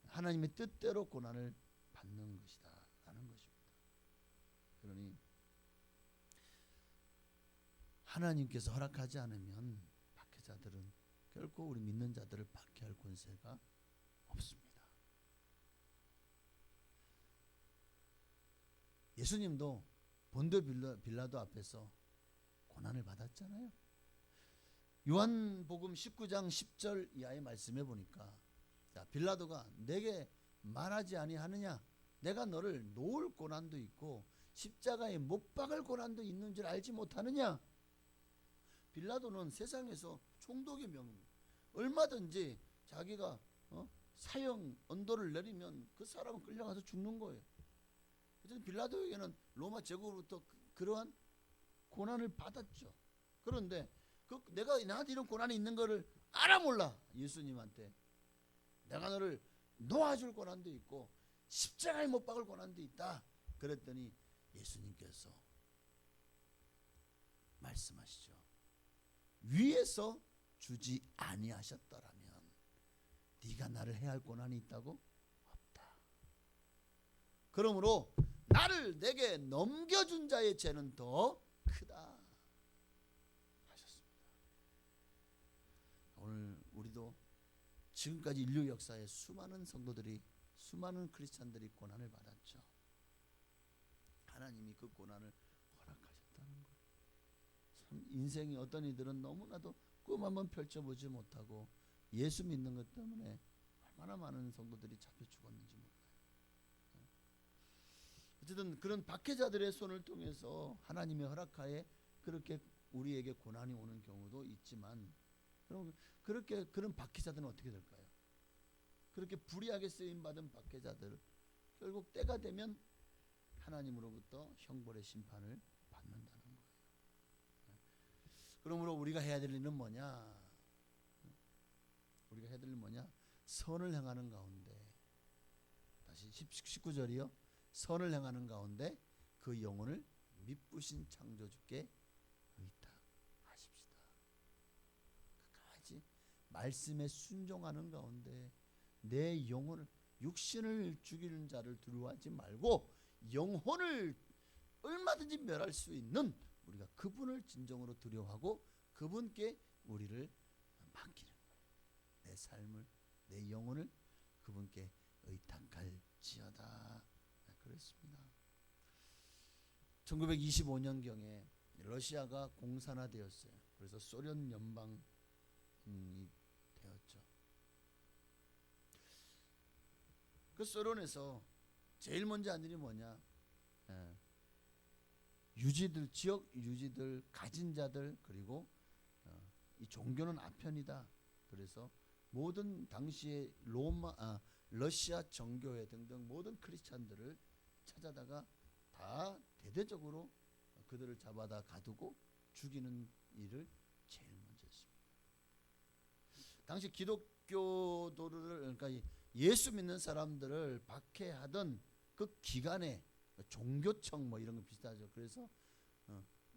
Speaker 4: 하나님의 뜻대로 고난을 받는 것이다 라는 것입니다. 그러니 하나님께서 허락하지 않으면 박해자들은 결코 우리 믿는 자들을 박해할 권세가 없습니다. 예수님도 본도 빌라도 앞에서 고난을 받았잖아요. 요한복음 19장 10절 이하의 말씀에 보니까, 자, 빌라도가 내게 말하지 아니하느냐, 내가 너를 놓을 고난도 있고 십자가에 못 박을 고난도 있는 줄 알지 못하느냐. 빌라도는 세상에서 총독의 명입니다. 얼마든지 자기가 사형 언도를 내리면 그 사람은 끌려가서 죽는 거예요. 그래서 빌라도에게는 로마 제국으로부터 그러한 고난을 받았죠. 그런데 내가 나한테 이런 고난이 있는 거를 알아 몰라. 예수님한테 내가 너를 놓아줄 고난도 있고 십자가에 못 박을 고난도 있다. 그랬더니 예수님께서 말씀하시죠. 위에서 주지 아니하셨더라면 네가 나를 해야 할 고난이 있다고? 없다. 그러므로 나를 내게 넘겨준 자의 죄는 더 크다 하셨습니다. 오늘 우리도 지금까지 인류 역사에 수많은 성도들이, 수많은 크리스찬들이 고난을 받았죠. 하나님이 그 고난을 허락하셨다는 거예요. 참 인생이 어떤 이들은 너무나도 꿈 한번 펼쳐보지 못하고 예수 믿는 것 때문에 얼마나 많은 성도들이 잡혀 죽었는지 몰라요. 어쨌든 그런 박해자들의 손을 통해서 하나님의 허락하에 그렇게 우리에게 고난이 오는 경우도 있지만, 그럼 그렇게 그런 박해자들은 어떻게 될까요? 그렇게 불의하게 쓰임 받은 박해자들, 결국 때가 되면 하나님으로부터 형벌의 심판을 받는다는 거예요. 그러므로 우리가 해야 될 일은 뭐냐? 우리가 해야 될 일은 뭐냐? 선을 행하는 가운데, 다시 19절이요. 선을 행하는 가운데 그 영혼을 미쁘신 창조주께 의탁하십시다. 끝까지 말씀에 순종하는 가운데 내 영혼을, 육신을 죽이는 자를 두려워하지 말고 영혼을 얼마든지 멸할 수 있는 우리가 그분을 진정으로 두려워하고 그분께 우리를 맡기는 거예요. 내 삶을, 내 영혼을 그분께 의탁할지어다. 그렇습니다. 1925년경에 러시아가 공산화되었어요. 그래서 소련 연방이 되었죠. 그 서론에서 제일 먼저 한 일이 뭐냐? 유지들, 지역 유지들, 가진 자들, 그리고 이 종교는 아편이다. 그래서 모든 당시의 러시아 정교회 등등 모든 크리스찬들을 찾아다가 다 대대적으로 그들을 잡아다 가두고 죽이는 일을 제일 먼저 했습니다. 당시 기독교도를, 그러니까 예수 믿는 사람들을 박해하던 그 기간에 종교청 뭐 이런 거 비슷하죠. 그래서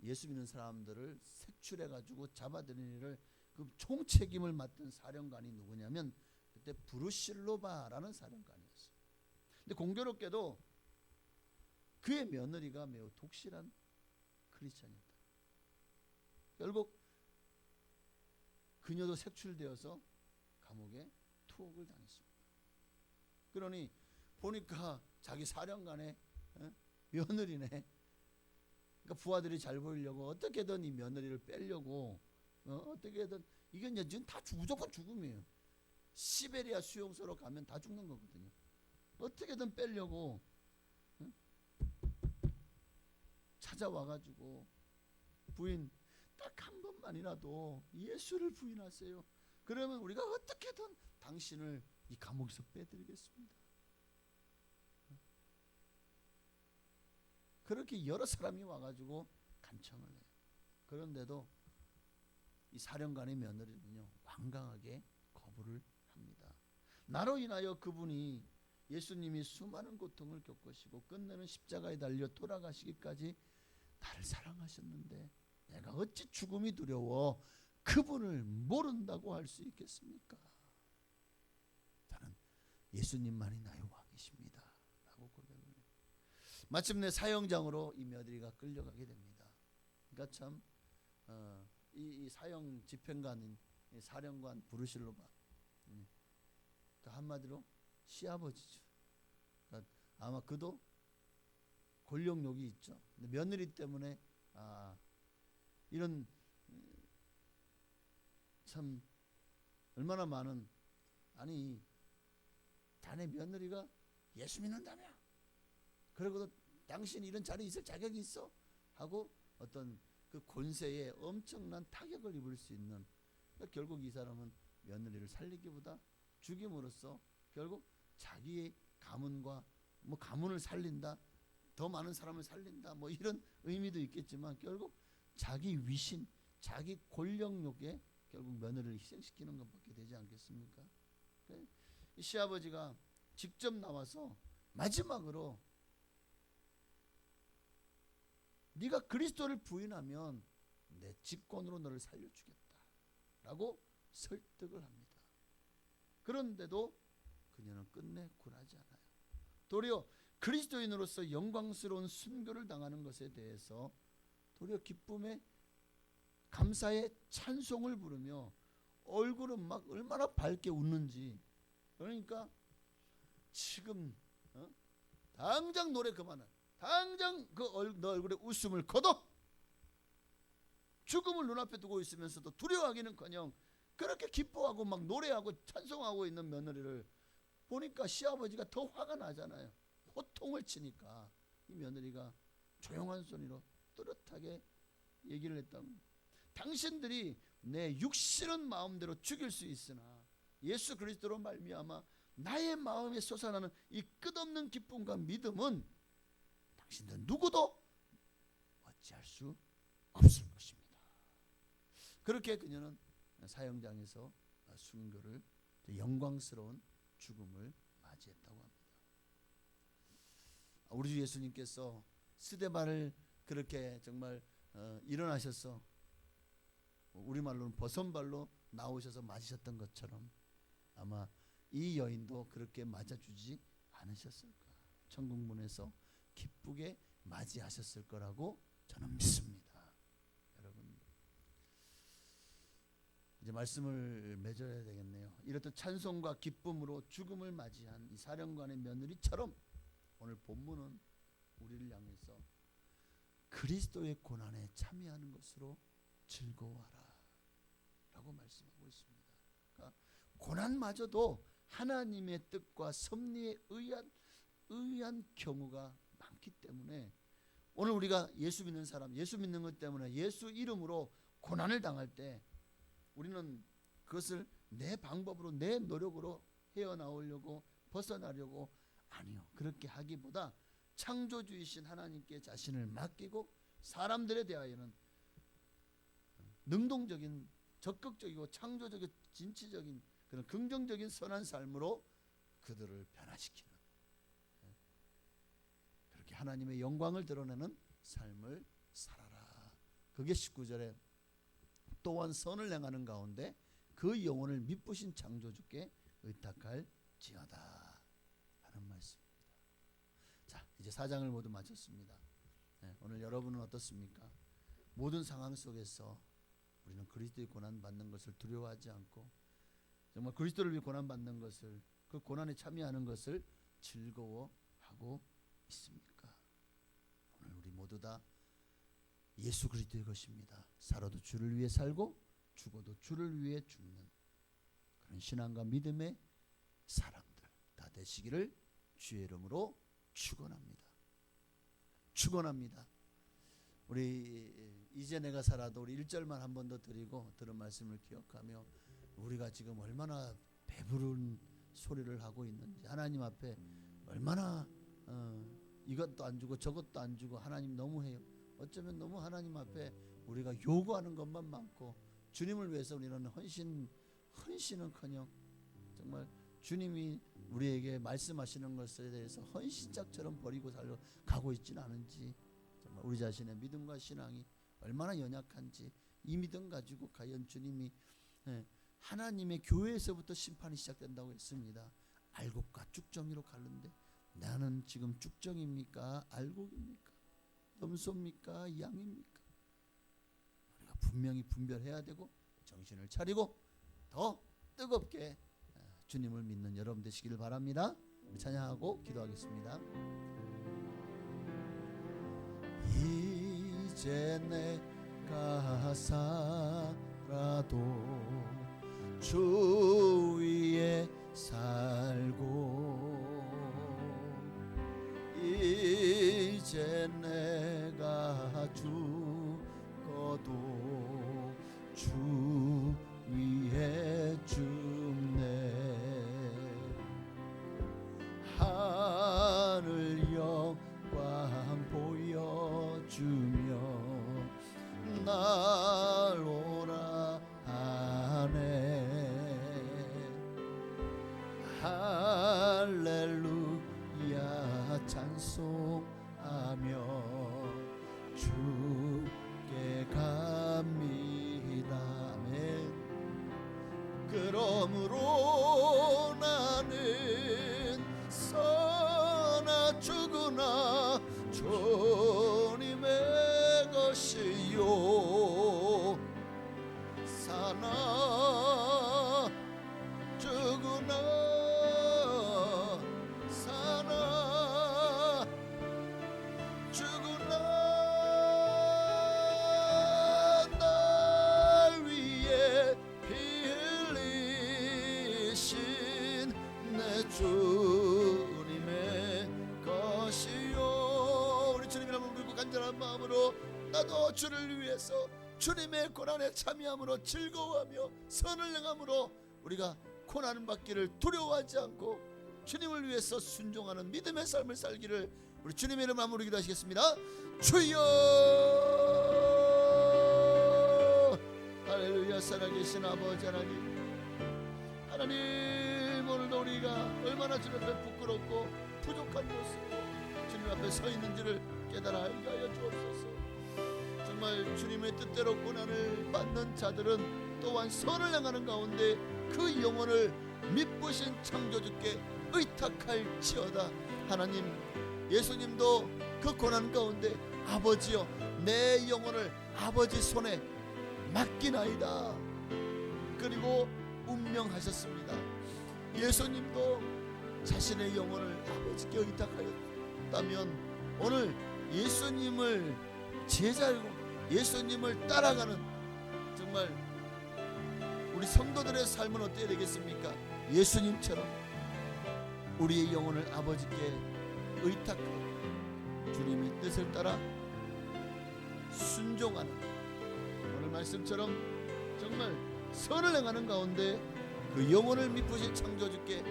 Speaker 4: 예수 믿는 사람들을 색출해 가지고 잡아들이는 일을 그 총책임을 맡은 사령관이 누구냐면 그때 브루실로바라는 사령관이었어요. 근데 공교롭게도 그의 며느리가 매우 독실한 크리스찬이었다. 결국 그녀도 색출되어서 감옥에 투옥을 당했습니다. 그러니 보니까 자기 사령관의 며느리네. 그러니까 부하들이 잘 보이려고 어떻게든 이 며느리를 빼려고 어떻게든 이게 이제 지금 다 무조건 죽음이에요. 시베리아 수용소로 가면 다 죽는 거거든요. 어떻게든 빼려고 찾아와가지고 부인 딱 한 번만이라도 예수를 부인하세요. 그러면 우리가 어떻게든 당신을 이 감옥에서 빼드리겠습니다. 그렇게 여러 사람이 와가지고 간청을 해요. 그런데도 이 사령관의 며느리는요 완강하게 거부를 합니다. 나로 인하여 그분이 예수님이 수많은 고통을 겪으시고 끝내는 십자가에 달려 돌아가시기까지 나를 사랑하셨는데 내가 어찌 죽음이 두려워 그분을 모른다고 할 수 있겠습니까? 저는 예수님만이 나의 왕이십니다 라고 고백을 해요. 마침내 사형장으로 이 며느리가 끌려가게 됩니다. 그러니까 참 이 사형 집행관인 사령관 브루실로바, 그 한마디로 시아버지죠. 그러니까 아마 그도 권력욕이 있죠. 근데 며느리 때문에 이런 참 얼마나 많은, 아니 자네 며느리가 예수 믿는다며? 그러고도 당신이 이런 자리에 있을 자격이 있어? 하고 어떤 그 권세에 엄청난 타격을 입을 수 있는, 그러니까 결국 이 사람은 며느리를 살리기보다 죽임으로써 결국 자기의 가문과 뭐 가문을 살린다, 더 많은 사람을 살린다, 뭐 이런 의미도 있겠지만 결국 자기 위신, 자기 권력욕에 결국 며느리를 희생시키는 것밖에 되지 않겠습니까? 이 시아버지가 직접 나와서 마지막으로 네가 그리스도를 부인하면 내 직권으로 너를 살려주겠다 라고 설득을 합니다. 그런데도 그녀는 끝내 굴하지 않아요. 도리어 그리스도인으로서 영광스러운 순교를 당하는 것에 대해서 도리어 기쁨에 감사의 찬송을 부르며 얼굴은 막 얼마나 밝게 웃는지. 그러니까 지금 당장 노래 그만해, 당장 너 얼굴에 웃음을 거둬. 죽음을 눈앞에 두고 있으면서도 두려워하기는커녕 그렇게 기뻐하고 막 노래하고 찬송하고 있는 며느리를 보니까 시아버지가 더 화가 나잖아요. 호통을 치니까 이 며느리가 조용한 소리로 또렷하게 얘기를 했다고. 당신들이 내 육신은 마음대로 죽일 수 있으나 예수 그리스도로 말미암아 나의 마음에 솟아나는 이 끝없는 기쁨과 믿음은 당신들 누구도 어찌할 수 없을 것입니다. 그렇게 그녀는 사형장에서 순교를, 영광스러운 죽음을 맞이했다고 합니다. 우리 주 예수님께서 스데반을 그렇게 정말 일어나셔서 우리말로는 버선발로 나오셔서 맞으셨던 것처럼 아마 이 여인도 그렇게 맞아주지 않으셨을까. 천국문에서 기쁘게 맞이하셨을 거라고 저는 믿습니다. 여러분, 이제 말씀을 맺어야 되겠네요. 이렇듯 찬송과 기쁨으로 죽음을 맞이한 이 사령관의 며느리처럼 오늘 본문은 우리를 향해서 그리스도의 고난에 참여하는 것으로 즐거워하라 라고 말씀하고 있습니다. 그러니까 고난마저도 하나님의 뜻과 섭리에 의한 경우가 많기 때문에 오늘 우리가 예수 믿는 사람, 예수 믿는 것 때문에 예수 이름으로 고난을 당할 때 우리는 그것을 내 방법으로 내 노력으로 헤어나오려고 벗어나려고 아니요. 그렇게 하기보다 창조주이신 하나님께 자신을 맡기고 사람들에 대하여는 능동적인 적극적이고 창조적이고 진취적인 그런 긍정적인 선한 삶으로 그들을 변화시키는 그렇게 하나님의 영광을 드러내는 삶을 살아라. 그게 19절에 또한 선을 행하는 가운데 그 영혼을 미쁘신 창조주께 의탁할지어다 하는 말씀입니다. 자, 이제 4장을 모두 마쳤습니다. 오늘 여러분은 어떻습니까? 모든 상황 속에서 우리는 그리스도의 고난 받는 것을 두려워하지 않고 정말 그리스도를 위해 고난 받는 것을 그 고난에 참여하는 것을 즐거워하고 있습니까? 오늘 우리 모두 다 예수 그리스도의 것입니다. 살아도 주를 위해 살고 죽어도 주를 위해 죽는 그런 신앙과 믿음의 사람들 다 되시기를 주의 이름으로 축원합니다. 축원합니다. 우리 이제 내가 살아도 우리 1절만 한 번 더 드리고 들은 말씀을 기억하며 우리가 지금 얼마나 배부른 소리를 하고 있는지 하나님 앞에 얼마나 이것도 안 주고 저것도 안 주고 하나님 너무해요. 어쩌면 너무 하나님 앞에 우리가 요구하는 것만 많고 주님을 위해서 우리는 헌신은커녕 정말 주님이 우리에게 말씀하시는 것에 대해서 헌신짝처럼 버리고 가고 있지는 않은지 정말 우리 자신의 믿음과 신앙이 얼마나 연약한지 이 믿음 가지고 과연 주님이 하나님의 교회에서부터 심판이 시작된다고 했습니다. 알곡과 쭉정이로 가는데 나는 지금 쭉정입니까? 알곡입니까? 염소입니까? 양입니까? 우리가 분명히 분별해야 되고 정신을 차리고 더 뜨겁게 주님을 믿는 여러분 되시기를 바랍니다. 우리 찬양하고 기도하겠습니다. 이제 내가 살아도 주 위에 살고 이제 내가 죽어도 주 위에 죽네 하늘 영광 보여주며 날 오라 하네 할렐루야 찬송하며 주께 갑니다. 아멘. 그러므로 나는 서나 죽으나 주님의 것이요 사나 죽으나 사나 죽으나 날 위해 피 흘리신 내 주님의 것이요 우리 주님 이름을 부르고 간절한 마음으로 나도 주를 위해서 주님의 고난에 참여함으로 즐거워하며 선을 행함으로 우리가 고난 받기를 두려워하지 않고 주님을 위해서 순종하는 믿음의 삶을 살기를 우리 주님의 이름 마음으로 기도하시겠습니다. 주여 할렐루야. 살아계신 아버지 하나님 오늘도 우리가 얼마나 주님 앞에 부끄럽고 부족한 모습으로 주님 앞에 서 있는지를 깨달아 알게 하여 주옵소서. 정말 주님의 뜻대로 고난을 받는 자들은 또한 선을 행하는 가운데 그 영혼을 미쁘신 창조주께 의탁할지어다. 하나님 예수님도 그 고난 가운데 아버지여 내 영혼을 아버지 손에 맡기나이다 그리고 운명하셨습니다. 예수님도 자신의 영혼을 아버지께 의탁하였다면 오늘 예수님을 제자로 예수님을 따라가는 정말 우리 성도들의 삶은 어떻게 되겠습니까? 예수님처럼 우리의 영혼을 아버지께 의탁하고 주님의 뜻을 따라 순종하는, 오늘 말씀처럼 정말 선을 행하는 가운데 그 영혼을 미쁘신 창조주께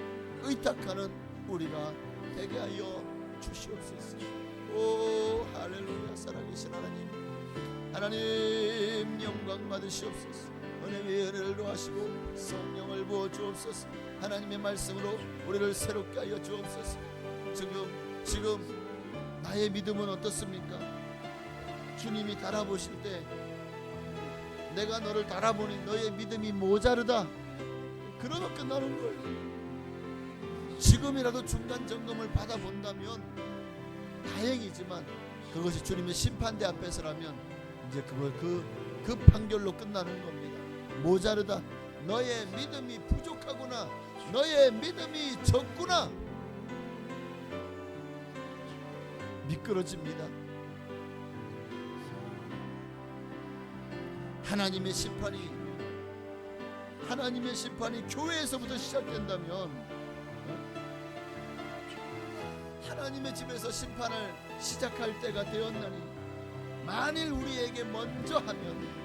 Speaker 4: 의탁하는 우리가 되게 하여 주시옵소서. 오 할렐루야. 살아계신 하나님, 하나님 영광 받으시옵소서. 은혜 위에 은혜를 더하시고 성령을 부어 주옵소서. 하나님의 말씀으로 우리를 새롭게 하여 주옵소서. 지금 나의 믿음은 어떻습니까? 주님이 달아보실 때 내가 너를 달아보니 너의 믿음이 모자르다, 그러면 끝나는 거예요. 지금이라도 중간 점검을 받아본다면 다행이지만 그것이 주님의 심판대 앞에서라면 이제 그걸 그 판결로 끝나는 겁니다. 모자르다, 너의 믿음이 부족하구나, 너의 믿음이 적구나, 미끄러집니다. 하나님의 심판이 교회에서부터 시작된다면 하나님의 집에서 심판을 시작할 때가 되었나니, 만일 우리에게 먼저 하면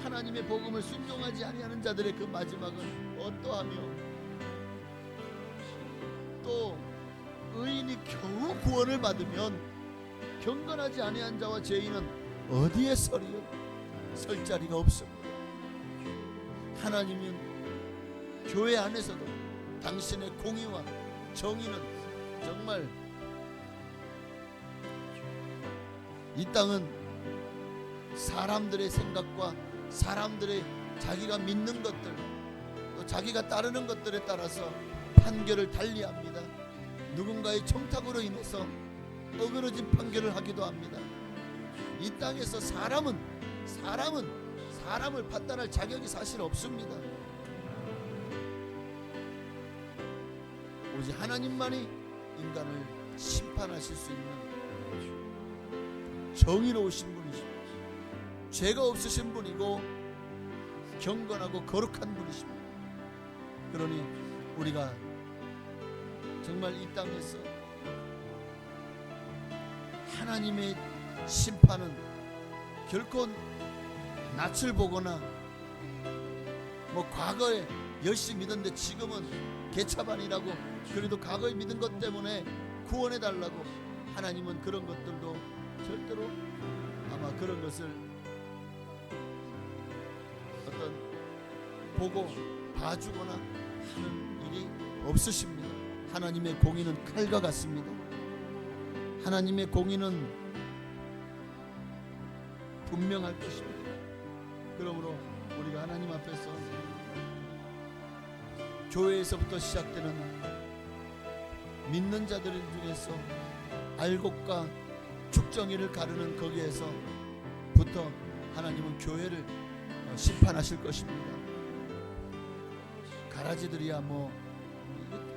Speaker 4: 하나님의 복음을 순종하지 아니하는 자들의 그 마지막은 어떠하며, 또 의인이 겨우 구원을 받으면 경건하지 아니한 자와 죄인은 어디에 서리요? 설 자리가 없습니다. 하나님은 교회 안에서도 당신의 공의와 정의는 정말, 이 땅은 사람들의 생각과 사람들의 자기가 믿는 것들, 또 자기가 따르는 것들에 따라서 판결을 달리합니다. 누군가의 청탁으로 인해서 어그러진 판결을 하기도 합니다. 이 땅에서 사람을 판단할 자격이 사실 없습니다. 오직 하나님만이 인간을 심판하실 수 있는 정의로우신 분이십니다. 죄가 없으신 분이고 경건하고 거룩한 분이십니다. 그러니 우리가 정말 이 땅에서 하나님의 심판은 결코 낯을 보거나 뭐 과거에 열심히 믿었는데 지금은 개차반이라고, 그래도 과거에 믿은 것 때문에 구원해 달라고, 하나님은 그런 것들도 절대로 아마 그런 것을 어떤 보고 봐주거나 하는 일이 없으십니다. 하나님의 공의는 칼과 같습니다. 하나님의 공의는 분명할 것입니다. 그러므로 우리가 하나님 앞에서 교회에서부터 시작되는 믿는 자들 중에서 알곡과 축정이를 가르는 거기에서부터 하나님은 교회를 심판하실 것입니다. 가라지들이야 뭐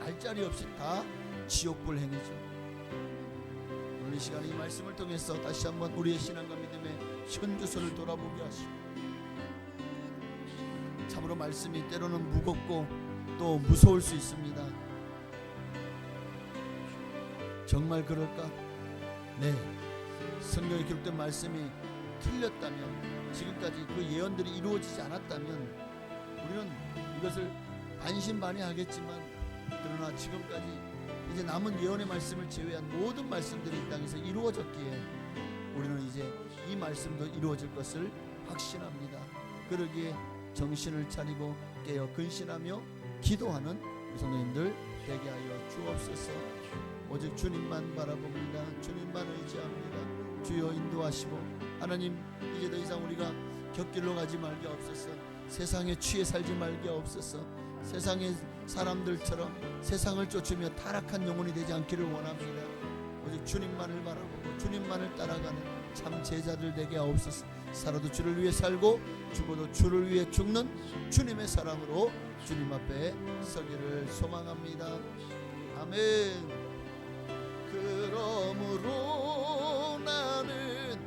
Speaker 4: 알짜리 없이 다 지옥불 행이죠. 오늘 이 시간에 이 말씀을 통해서 다시 한번 우리의 신앙과 믿음의 현주소를 돌아보게 하시고, 참으로 말씀이 때로는 무겁고 또 무서울 수 있습니다. 정말 그럴까? 네, 성경에 기록된 말씀이 틀렸다면, 지금까지 그 예언들이 이루어지지 않았다면 우리는 이것을 반신반의하겠지만, 그러나 지금까지 이제 남은 예언의 말씀을 제외한 모든 말씀들이 이 땅에서 이루어졌기에 우리는 이제 이 말씀도 이루어질 것을 확신합니다. 그러기에 정신을 차리고 깨어 근신하며 기도하는 우리 성도님들 되게 하여 주옵소서. 오직 주님만 바라봅니다. 주님만 의지합니다. 주여 인도하시고, 하나님 이제 더 이상 우리가 곁길로 가지 말게 없소서. 세상에 취해 살지 말게 없소서. 세상의 사람들처럼 세상을 쫓으며 타락한 영혼이 되지 않기를 원합니다. 오직 주님만을 바라보고 주님만을 따라가는 참 제자들 되게 하옵소서. 살아도 주를 위해 살고 죽어도 주를 위해 죽는 주님의 사람으로 주님 앞에 서기를 소망합니다. 아멘. 그러므로 나는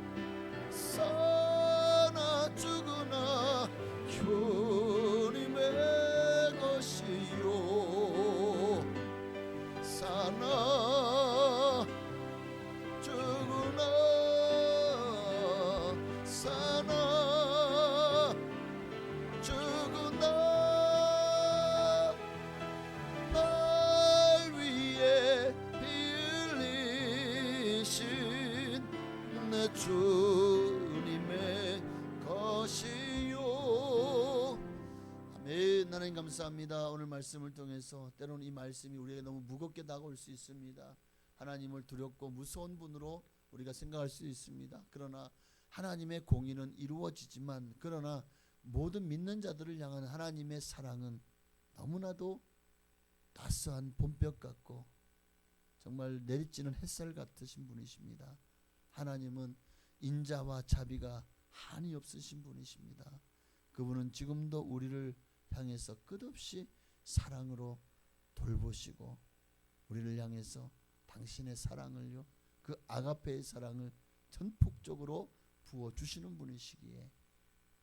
Speaker 4: 사나 죽으나 주님의 감사합니다. 오늘 말씀을 통해서 때로는 이 말씀이 우리에게 너무 무겁게 다가올 수 있습니다. 하나님을 두렵고 무서운 분으로 우리가 생각할 수 있습니다. 그러나 하나님의 공의는 이루어지지만 그러나 모든 믿는 자들을 향한 하나님의 사랑은 너무나도 따스한 봄볕 같고 정말 내리쬐는 햇살 같으신 분이십니다. 하나님은 인자와 자비가 한이 없으신 분이십니다. 그분은 지금도 우리를 향해서 끝없이 사랑으로 돌보시고 우리를 향해서 당신의 사랑을요, 그 아가페의 사랑을 전폭적으로 부어주시는 분이시기에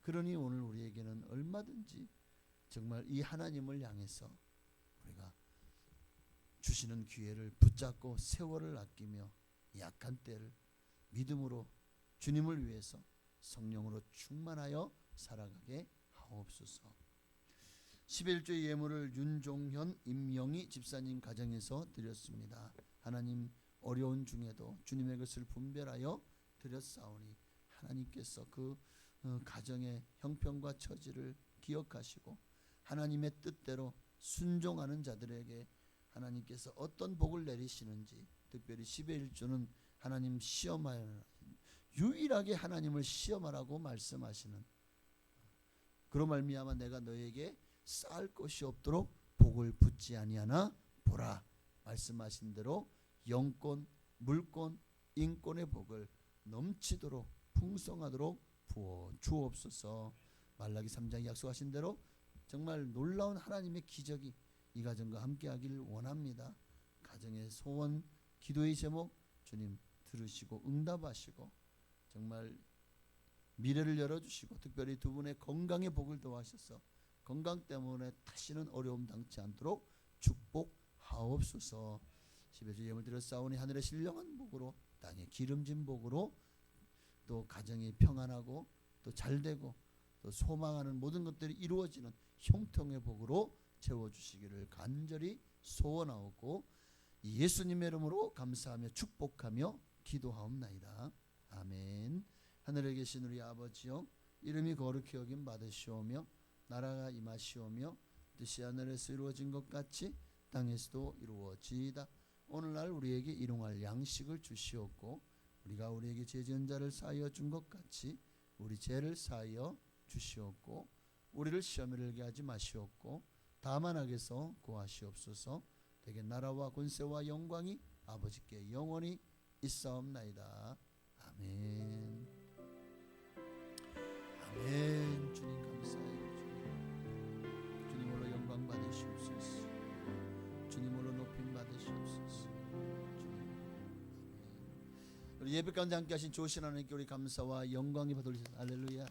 Speaker 4: 그러니 오늘 우리에게는 얼마든지 정말 이 하나님을 향해서 우리가 주시는 기회를 붙잡고 세월을 아끼며 약한 때를 믿음으로 주님을 위해서 성령으로 충만하여 살아가게 하옵소서. 11조의 예물을 윤종현, 임영희 집사님 가정에서 드렸습니다. 하나님 어려운 중에도 주님의 것을 분별하여 드렸사오니 하나님께서 그 가정의 형편과 처지를 기억하시고 하나님의 뜻대로 순종하는 자들에게 하나님께서 어떤 복을 내리시는지, 특별히 11조는 하나님 시험하여 유일하게 하나님을 시험하라고 말씀하시는, 그로 말미암아 내가 너에게 쌓을 것이 없도록 복을 붓지 아니하나 보라 말씀하신 대로 영권, 물권, 인권의 복을 넘치도록 풍성하도록 부어 주옵소서. 말라기 3장이 약속하신 대로 정말 놀라운 하나님의 기적이 이 가정과 함께하기를 원합니다. 가정의 소원, 기도의 제목 주님 들으시고 응답하시고 정말 미래를 열어주시고 특별히 두 분의 건강의 복을 도와주셔서 건강 때문에 다시는 어려움 당치 않도록 축복하옵소서. 11조 예물 드렸사오니 하늘의 신령한 복으로 땅의 기름진 복으로 또 가정이 평안하고 또 잘되고 또 소망하는 모든 것들이 이루어지는 형통의 복으로 채워주시기를 간절히 소원하옵고 예수님의 이름으로 감사하며 축복하며 기도하옵나이다. 아멘. 하늘에 계신 우리 아버지여, 이름이 거룩히 여김 받으시오며 나라가 임하시오며 뜻이 하늘에서 이루어진 것 같이 땅에서도 이루어지이다. 오늘날 우리에게 일용할 양식을 주시옵고 우리가 우리에게 죄 지은 자를 사하여 준 것 같이 우리 죄를 사하여 주시옵고 우리를 시험에 들게 하지 마시옵고 다만 악에서 구하시옵소서. 대개 나라와 권세와 영광이 아버지께 영원히 있사옵나이다. 아멘. 아멘. 주님 감사해요. 주님 홀로 영광 받으시옵소서. 주님 홀로 높임 받으시옵소서. 주님. 아멘. 우리 예배 가운데 함께 하신 좋으신 하나님께 우리 감사와 영광이 받으시옵소서. 할렐루야.